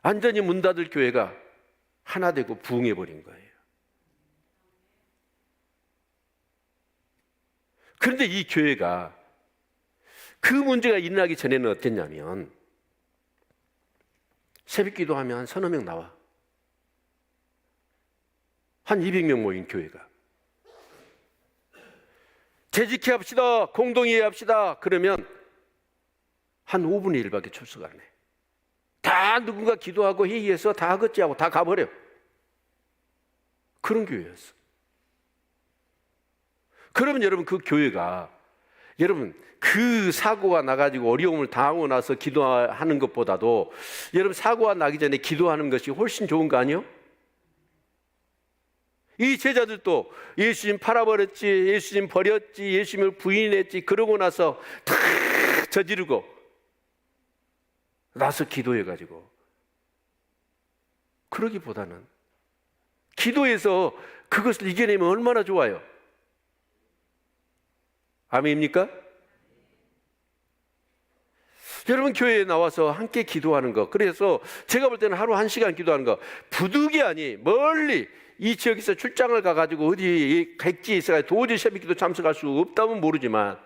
완전히 문 닫을 교회가 하나 되고 부흥해 버린 거예요. 그런데 이 교회가 그 문제가 일어나기 전에는 어땠냐면 새벽 기도하면 한 서너 명 나와. 한 200명 모인 교회가. 재직해 합시다, 공동회의 합시다. 그러면 한 5분의 1밖에 출석 안 해. 다 누군가 기도하고 회의해서 다 하겠지하고 다 가버려. 그런 교회였어. 그러면 여러분 그 교회가 여러분 그 사고가 나가지고 어려움을 당하고 나서 기도하는 것보다도 여러분 사고가 나기 전에 기도하는 것이 훨씬 좋은 거 아니에요? 이 제자들도 예수님 팔아버렸지, 예수님 버렸지, 예수님을 부인했지, 그러고 나서 다 저지르고 나서 기도해가지고, 그러기보다는 기도해서 그것을 이겨내면 얼마나 좋아요. 아멘입니까? 여러분 교회에 나와서 함께 기도하는 거, 그래서 제가 볼 때는 하루 1시간 기도하는 거, 부득이 아니 멀리 이 지역에서 출장을 가가지고 어디 객지에 있어가지고 도저히 새벽기도 참석할 수 없다면 모르지만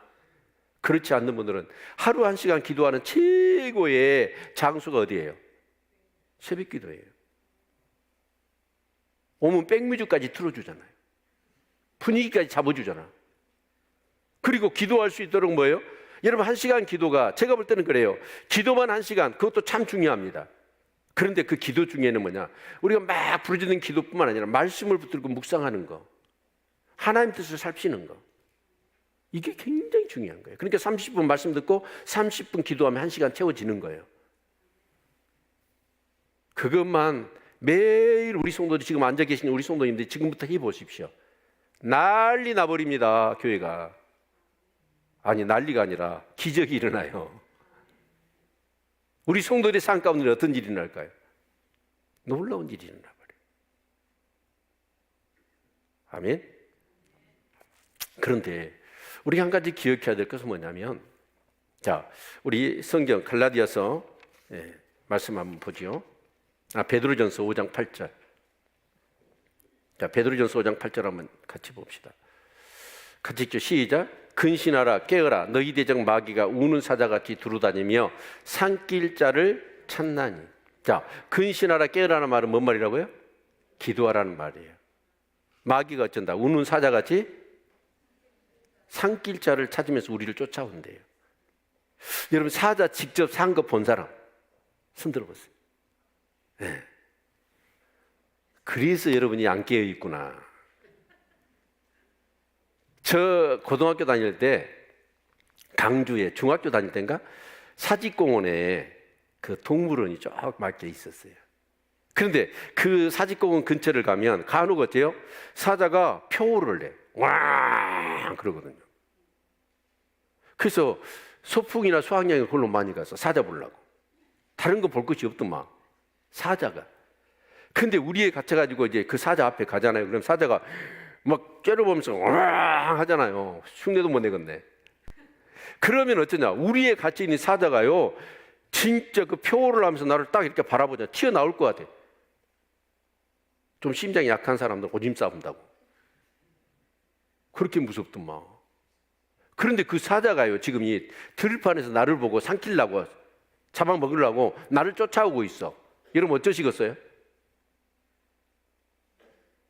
그렇지 않는 분들은 하루 1시간 기도하는 최고의 장소가 어디예요? 새벽기도예요. 오면 백뮤직까지 틀어주잖아요. 분위기까지 잡아주잖아. 그리고 기도할 수 있도록 뭐예요? 여러분 1시간 기도가 제가 볼 때는 그래요. 기도만 1시간, 그것도 참 중요합니다. 그런데 그 기도 중에는 뭐냐? 우리가 막 부르짖는 기도뿐만 아니라 말씀을 붙들고 묵상하는 거, 하나님 뜻을 살피는 거, 이게 굉장히 중요한 거예요. 그러니까 30분 말씀 듣고 30분 기도하면 1시간 채워지는 거예요. 그것만 매일 우리 성도들, 지금 앉아 계신 우리 성도님들이 지금부터 해보십시오. 난리 나버립니다. 교회가. 아니, 난리가 아니라 기적이 일어나요. 우리 성도들의 삶 가운데 어떤 일이 일어날까요? 놀라운 일이 일어나 버려요. 아멘. 그런데 우리 한 가지 기억해야 될 것은 뭐냐면, 자, 우리 성경 갈라디아서 말씀 한번 보죠. 베드로전서 5장 8절. 자, 베드로전서 5장 8절 한번 같이 봅시다. 같이 읽죠. 시작. 근신하라, 깨어라. 너희 대적 마귀가 우는 사자같이 두루다니며 산길 자를 찾나니. 자, 근신하라, 깨어라는 말은 뭔 말이라고요? 기도하라는 말이에요. 마귀가 어쩐다? 우는 사자같이 산길 자를 찾으면서 우리를 쫓아온대요. 여러분, 사자 직접 산 거 본 사람 손 들어보세요. 네. 그래서 여러분이 안 깨어 있구나. 저 고등학교 다닐 때 강주에, 중학교 다닐 때인가 사직공원에 그 동물원이 쭉 막혀 있었어요. 그런데 그 사직공원 근처를 가면 간혹 어때요? 사자가 표호를 해. 와 그러거든요. 그래서 소풍이나 수학여행을 그걸로 많이 가서 사자 보려고. 다른 거 볼 것이 없더만 사자가. 근데 우리에 갇혀가지고 이제 그 사자 앞에 가잖아요. 그럼 사자가 막 째려보면서 와 하잖아요. 흉내도 못 내건데. 그러면 어쩌냐? 우리에 갇혀 있는 사자가요, 진짜 그 표호를 하면서 나를 딱 이렇게 바라보자 튀어나올 것 같아. 좀 심장이 약한 사람들 오줌 싸운다고. 그렇게 무섭더만. 그런데 그 사자가요, 지금 이 들판에서 나를 보고 삼키려고, 잡아먹으려고 나를 쫓아오고 있어. 여러분 어쩌시겠어요?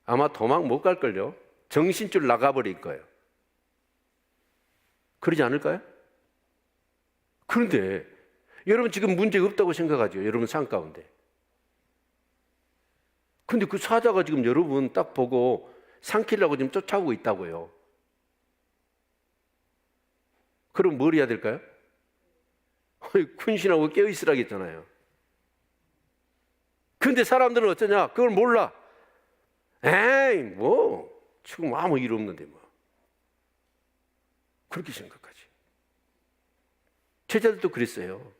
아마 도망 못 갈걸요. 정신줄 나가버릴 거예요. 그러지 않을까요? 그런데 여러분 지금 문제가 없다고 생각하죠. 여러분 삶 가운데. 근데 그 사자가 지금 여러분 딱 보고 삼키려고 지금 쫓아오고 있다고요. 그럼 뭘 해야 될까요? 군신하고 깨어있으라겠잖아요. 근데 사람들은 어쩌냐? 그걸 몰라. 에이 뭐 지금 아무 일 없는데 뭐. 그렇게 생각하지. 제자들도 그랬어요.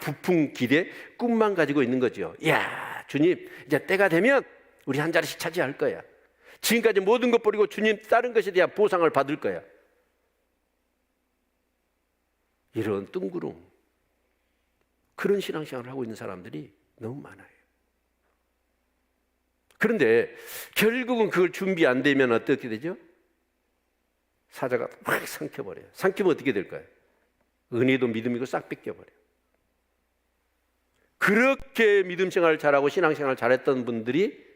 부푼 길에 꿈만 가지고 있는 거죠. 야 주님 이제 때가 되면 우리 한 자리씩 차지할 거야. 지금까지 모든 것 버리고 주님 다른 것에 대한 보상을 받을 거야. 이런 뜬구름, 그런 신앙생활을 하고 있는 사람들이 너무 많아요. 그런데 결국은 그걸 준비 안 되면 어떻게 되죠? 사자가 확 삼켜버려요. 삼키면 어떻게 될까요? 은혜도 믿음이고 싹 뺏겨버려요. 그렇게 믿음 생활을 잘하고 신앙생활을 잘했던 분들이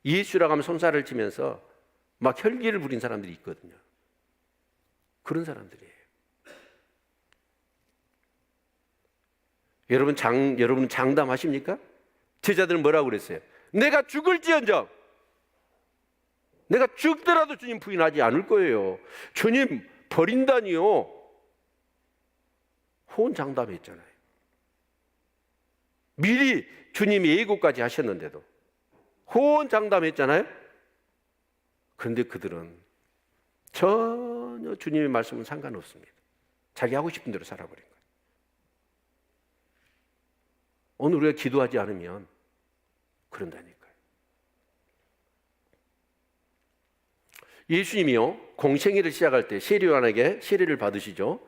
예수라고 하면 손살을 치면서 막 혈기를 부린 사람들이 있거든요. 그런 사람들이에요. 여러분 장담하십니까? 제자들은 뭐라고 그랬어요? 내가 죽을지언정, 내가 죽더라도 주님 부인하지 않을 거예요. 주님 버린다니요. 호언장담했잖아요. 미리 주님이 예고까지 하셨는데도 호언장담했잖아요. 그런데 그들은 전혀 주님의 말씀은 상관없습니다. 자기 하고 싶은 대로 살아버린 거예요. 오늘 우리가 기도하지 않으면 그런다니까요. 예수님이요 공생애를 시작할 때 세례요한에게 세례를 받으시죠.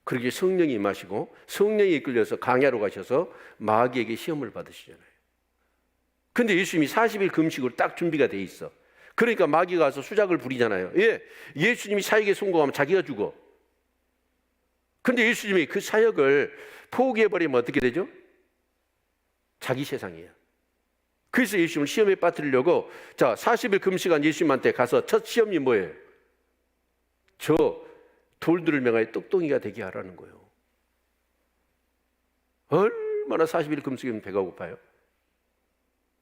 그렇게 성령이 임하시고 성령이 이끌려서 강야로 가셔서 마귀에게 시험을 받으시잖아요. 근데 예수님이 40일 금식으로 딱 준비가 돼 있어. 그러니까 마귀가 와서 수작을 부리잖아요. 예수님이 사역에 성공하면 자기가 죽어. 근데 예수님이 그 사역을 포기해버리면 어떻게 되죠? 자기 세상이에요. 그래서 예수님을 시험에 빠뜨리려고 40일 금식한 예수님한테 가서 첫 시험이 뭐예요? 저 돌들을 명하여 떡덩이가 되게 하라는 거예요. 얼마나 40일 금식이면 배가 고파요?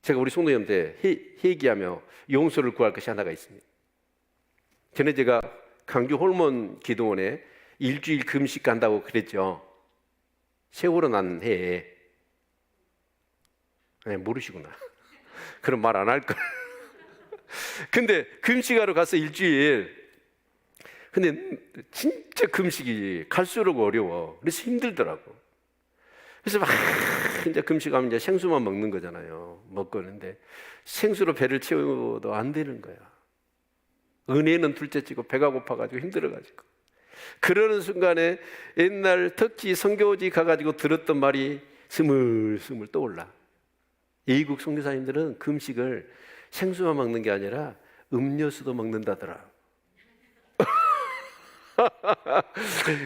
제가 우리 성도님한테 회개하며 용서를 구할 것이 하나가 있습니다. 전에 제가 강주 홀몬 기도원에 일주일 금식 간다고 그랬죠. 세월호 난 해에. 네, 모르시구나. 그럼 말 안 할 걸. 근데 금식하러 가서 일주일. 근데 진짜 금식이 갈수록 어려워. 그래서 힘들더라고. 그래서 막 이제 금식하면 이제 생수만 먹는 거잖아요. 먹고 있는데 생수로 배를 채워도 안 되는 거야. 은혜는 둘째치고 배가 고파가지고 힘들어가지고. 그러는 순간에 옛날 터키 선교지 가가지고 들었던 말이 스물스물 떠올라. 외국 선교사님들은 금식을 생수만 먹는 게 아니라 음료수도 먹는다더라.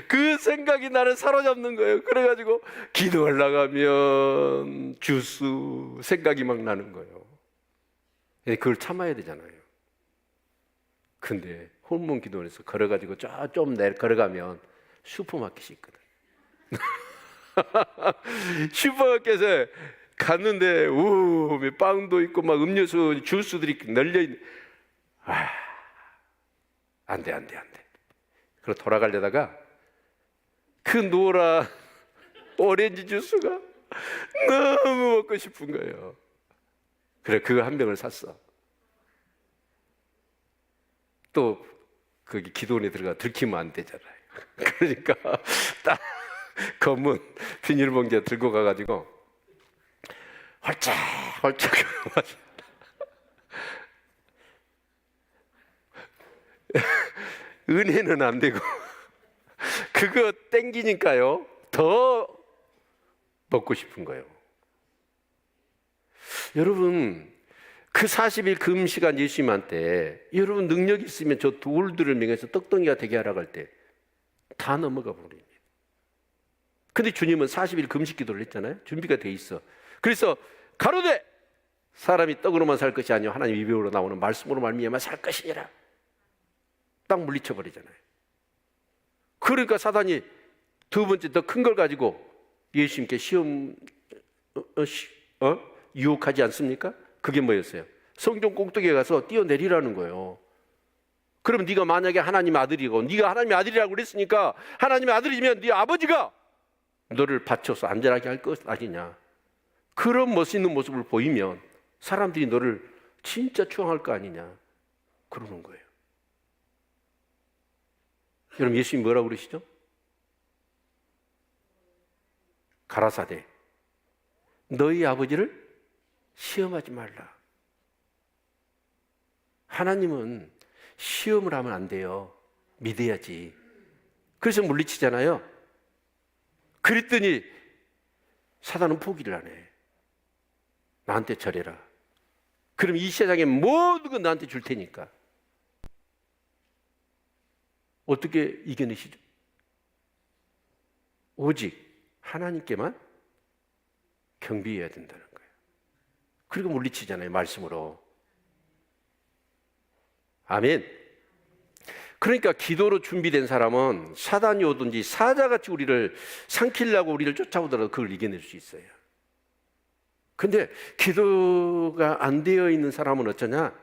그 생각이 나를 사로잡는 거예요. 그래가지고 기도하려고 하면 주스 생각이 막 나는 거예요. 그걸 참아야 되잖아요. 근데 혼문 기도원에서 걸어가지고 좀 걸어가면 슈퍼마켓이 있거든. 슈퍼마켓에 갔는데 빵도 있고 막 음료수 주스들이 널려있는. 안 돼. 그리고 돌아가려다가 그 노란 오렌지 주스가 너무 먹고 싶은 거예요. 그래 그거 한 병을 샀어. 또 거기 기도원에 들어가 들키면 안 되잖아요. 그러니까 딱 검은 비닐봉지에 들고 가가지고 홀짝 은혜는 안 되고 그거 땡기니까요 더 먹고 싶은 거예요. 여러분 그 40일 금시간 예수님한테 여러분 능력 있으면 저 돌들을 명해서 떡덩이가 되게 하라고 할 때 다 넘어가 버립니다. 근데 주님은 40일 금식 기도를 했잖아요. 준비가 돼 있어. 그래서 가로되 사람이 떡으로만 살 것이 아니요 하나님 입으로 나오는 말씀으로 말미암아 살 것이니라. 딱 물리쳐 버리잖아요. 그러니까 사단이 두 번째 더 큰 걸 가지고 예수님께 유혹하지 않습니까? 그게 뭐였어요? 성전 꼭대기에 가서 뛰어내리라는 거예요. 그럼 네가 만약에 하나님의 아들이고 네가 하나님의 아들이라고 그랬으니까 하나님의 아들이면 네 아버지가 너를 받쳐서 안전하게 할 것 아니냐. 그런 멋있는 모습을 보이면 사람들이 너를 진짜 추앙할 거 아니냐 그러는 거예요. 여러분 예수님 뭐라고 그러시죠? 가라사대 너희 아버지를 시험하지 말라. 하나님은 시험을 하면 안 돼요. 믿어야지. 그래서 물리치잖아요. 그랬더니 사단은 포기를 안 해. 나한테 절해라. 그럼 이 세상에 모든 건 나한테 줄 테니까. 어떻게 이겨내시죠? 오직 하나님께만 경배해야 된다는 거예요. 그리고 물리치잖아요. 말씀으로. 아멘. 그러니까 기도로 준비된 사람은 사단이 오든지 사자같이 우리를 삼키려고 우리를 쫓아오더라도 그걸 이겨낼 수 있어요. 근데 기도가 안 되어 있는 사람은 어쩌냐?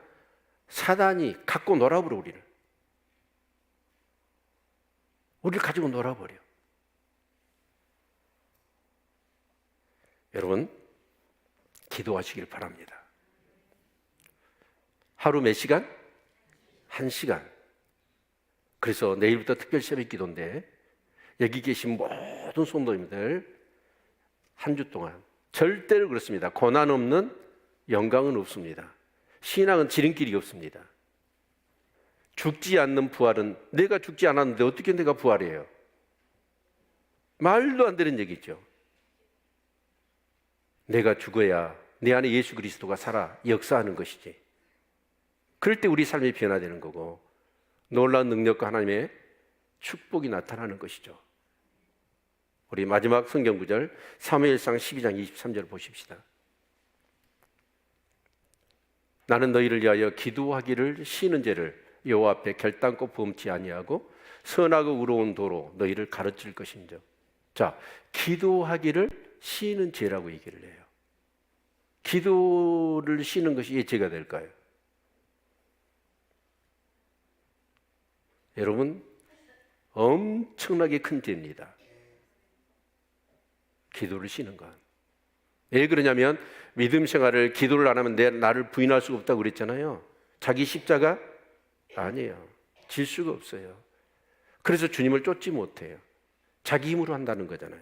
사단이 갖고 놀아버려 우리를 가지고 놀아버려. 여러분 기도하시길 바랍니다. 하루 몇 시간? 1시간. 그래서 내일부터 특별 새벽 기도인데 여기 계신 모든 성도님들 한 주 동안 절대로 그렇습니다. 고난 없는 영광은 없습니다. 신앙은 지름길이 없습니다. 죽지 않는 부활은 내가 죽지 않았는데 어떻게 내가 부활해요? 말도 안 되는 얘기죠. 내가 죽어야 내 안에 예수 그리스도가 살아 역사하는 것이지. 그럴 때 우리 삶이 변화되는 거고 놀라운 능력과 하나님의 축복이 나타나는 것이죠. 우리 마지막 성경 구절 사무엘상 12장 23절 보십시다. 나는 너희를 위하여 기도하기를 쉬는 죄를 여호와 앞에 결단코 범치 아니하고 선하고 의로운 도로 너희를 가르칠 것인즉. 자, 기도하기를 쉬는 죄라고 얘기를 해요. 기도를 쉬는 것이 왜 죄가 될까요? 여러분 엄청나게 큰 죄입니다. 기도를 쉬는 것. 왜 그러냐면 믿음 생활을 기도를 안 하면 나를 부인할 수가 없다고 그랬잖아요. 자기 십자가? 아니에요. 질 수가 없어요. 그래서 주님을 쫓지 못해요. 자기 힘으로 한다는 거잖아요.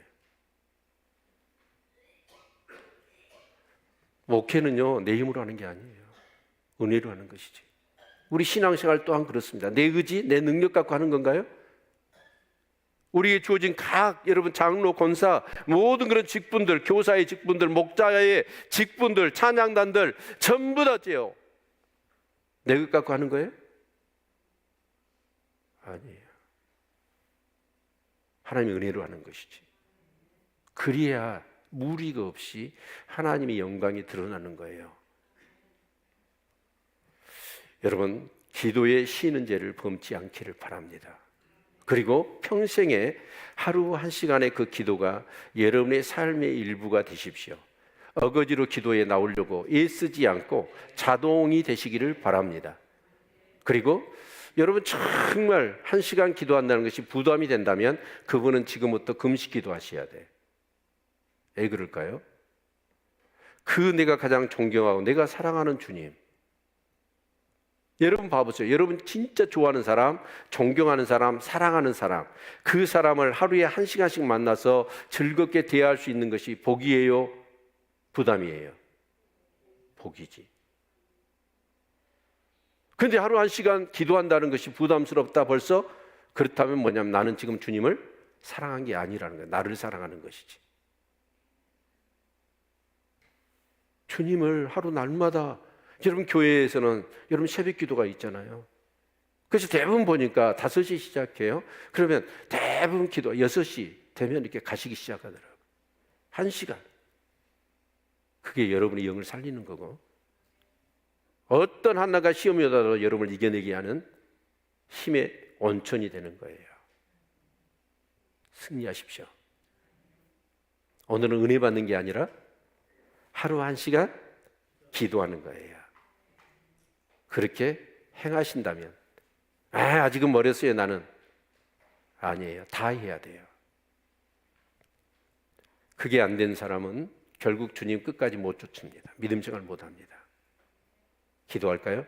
목회는요, 내 힘으로 하는 게 아니에요. 은혜로 하는 것이지. 우리 신앙생활 또한 그렇습니다. 내 의지, 내 능력 갖고 하는 건가요? 우리에게 주어진 각 여러분 장로, 권사, 모든 그런 직분들, 교사의 직분들, 목자의 직분들, 찬양단들 전부 다지요. 내 것 갖고 하는 거예요? 아니에요. 하나님의 은혜로 하는 것이지. 그래야 무리가 없이 하나님의 영광이 드러나는 거예요. 여러분, 기도에 쉬는 죄를 범치 않기를 바랍니다. 그리고 평생에 하루 한 시간의 그 기도가 여러분의 삶의 일부가 되십시오. 어거지로 기도에 나오려고 애쓰지 않고 자동이 되시기를 바랍니다. 그리고 여러분 정말 한 시간 기도한다는 것이 부담이 된다면 그분은 지금부터 금식 기도하셔야 돼. 왜 그럴까요? 그 내가 가장 존경하고 내가 사랑하는 주님, 여러분 봐보세요. 여러분 진짜 좋아하는 사람, 존경하는 사람, 사랑하는 사람, 그 사람을 하루에 한 시간씩 만나서 즐겁게 대화할 수 있는 것이 복이에요? 부담이에요? 복이지. 근데 하루 한 시간 기도한다는 것이 부담스럽다 벌써? 그렇다면 뭐냐면 나는 지금 주님을 사랑한 게 아니라는 거예요. 나를 사랑하는 것이지. 주님을 하루 날마다, 여러분 교회에서는 여러분 새벽 기도가 있잖아요. 그래서 대부분 보니까 5시 시작해요. 그러면 대부분 기도 6시 되면 이렇게 가시기 시작하더라고요. 1시간. 그게 여러분의 영을 살리는 거고, 어떤 하나가 시험이 오더라도 여러분을 이겨내게 하는 힘의 온천이 되는 거예요. 승리하십시오. 오늘은 은혜 받는 게 아니라 하루 1시간 기도하는 거예요. 그렇게 행하신다면, 아직은 멀었어요 나는. 아니에요. 다 해야 돼요. 그게 안 된 사람은 결국 주님 끝까지 못 쫓습니다. 믿음 생활 못 합니다. 기도할까요?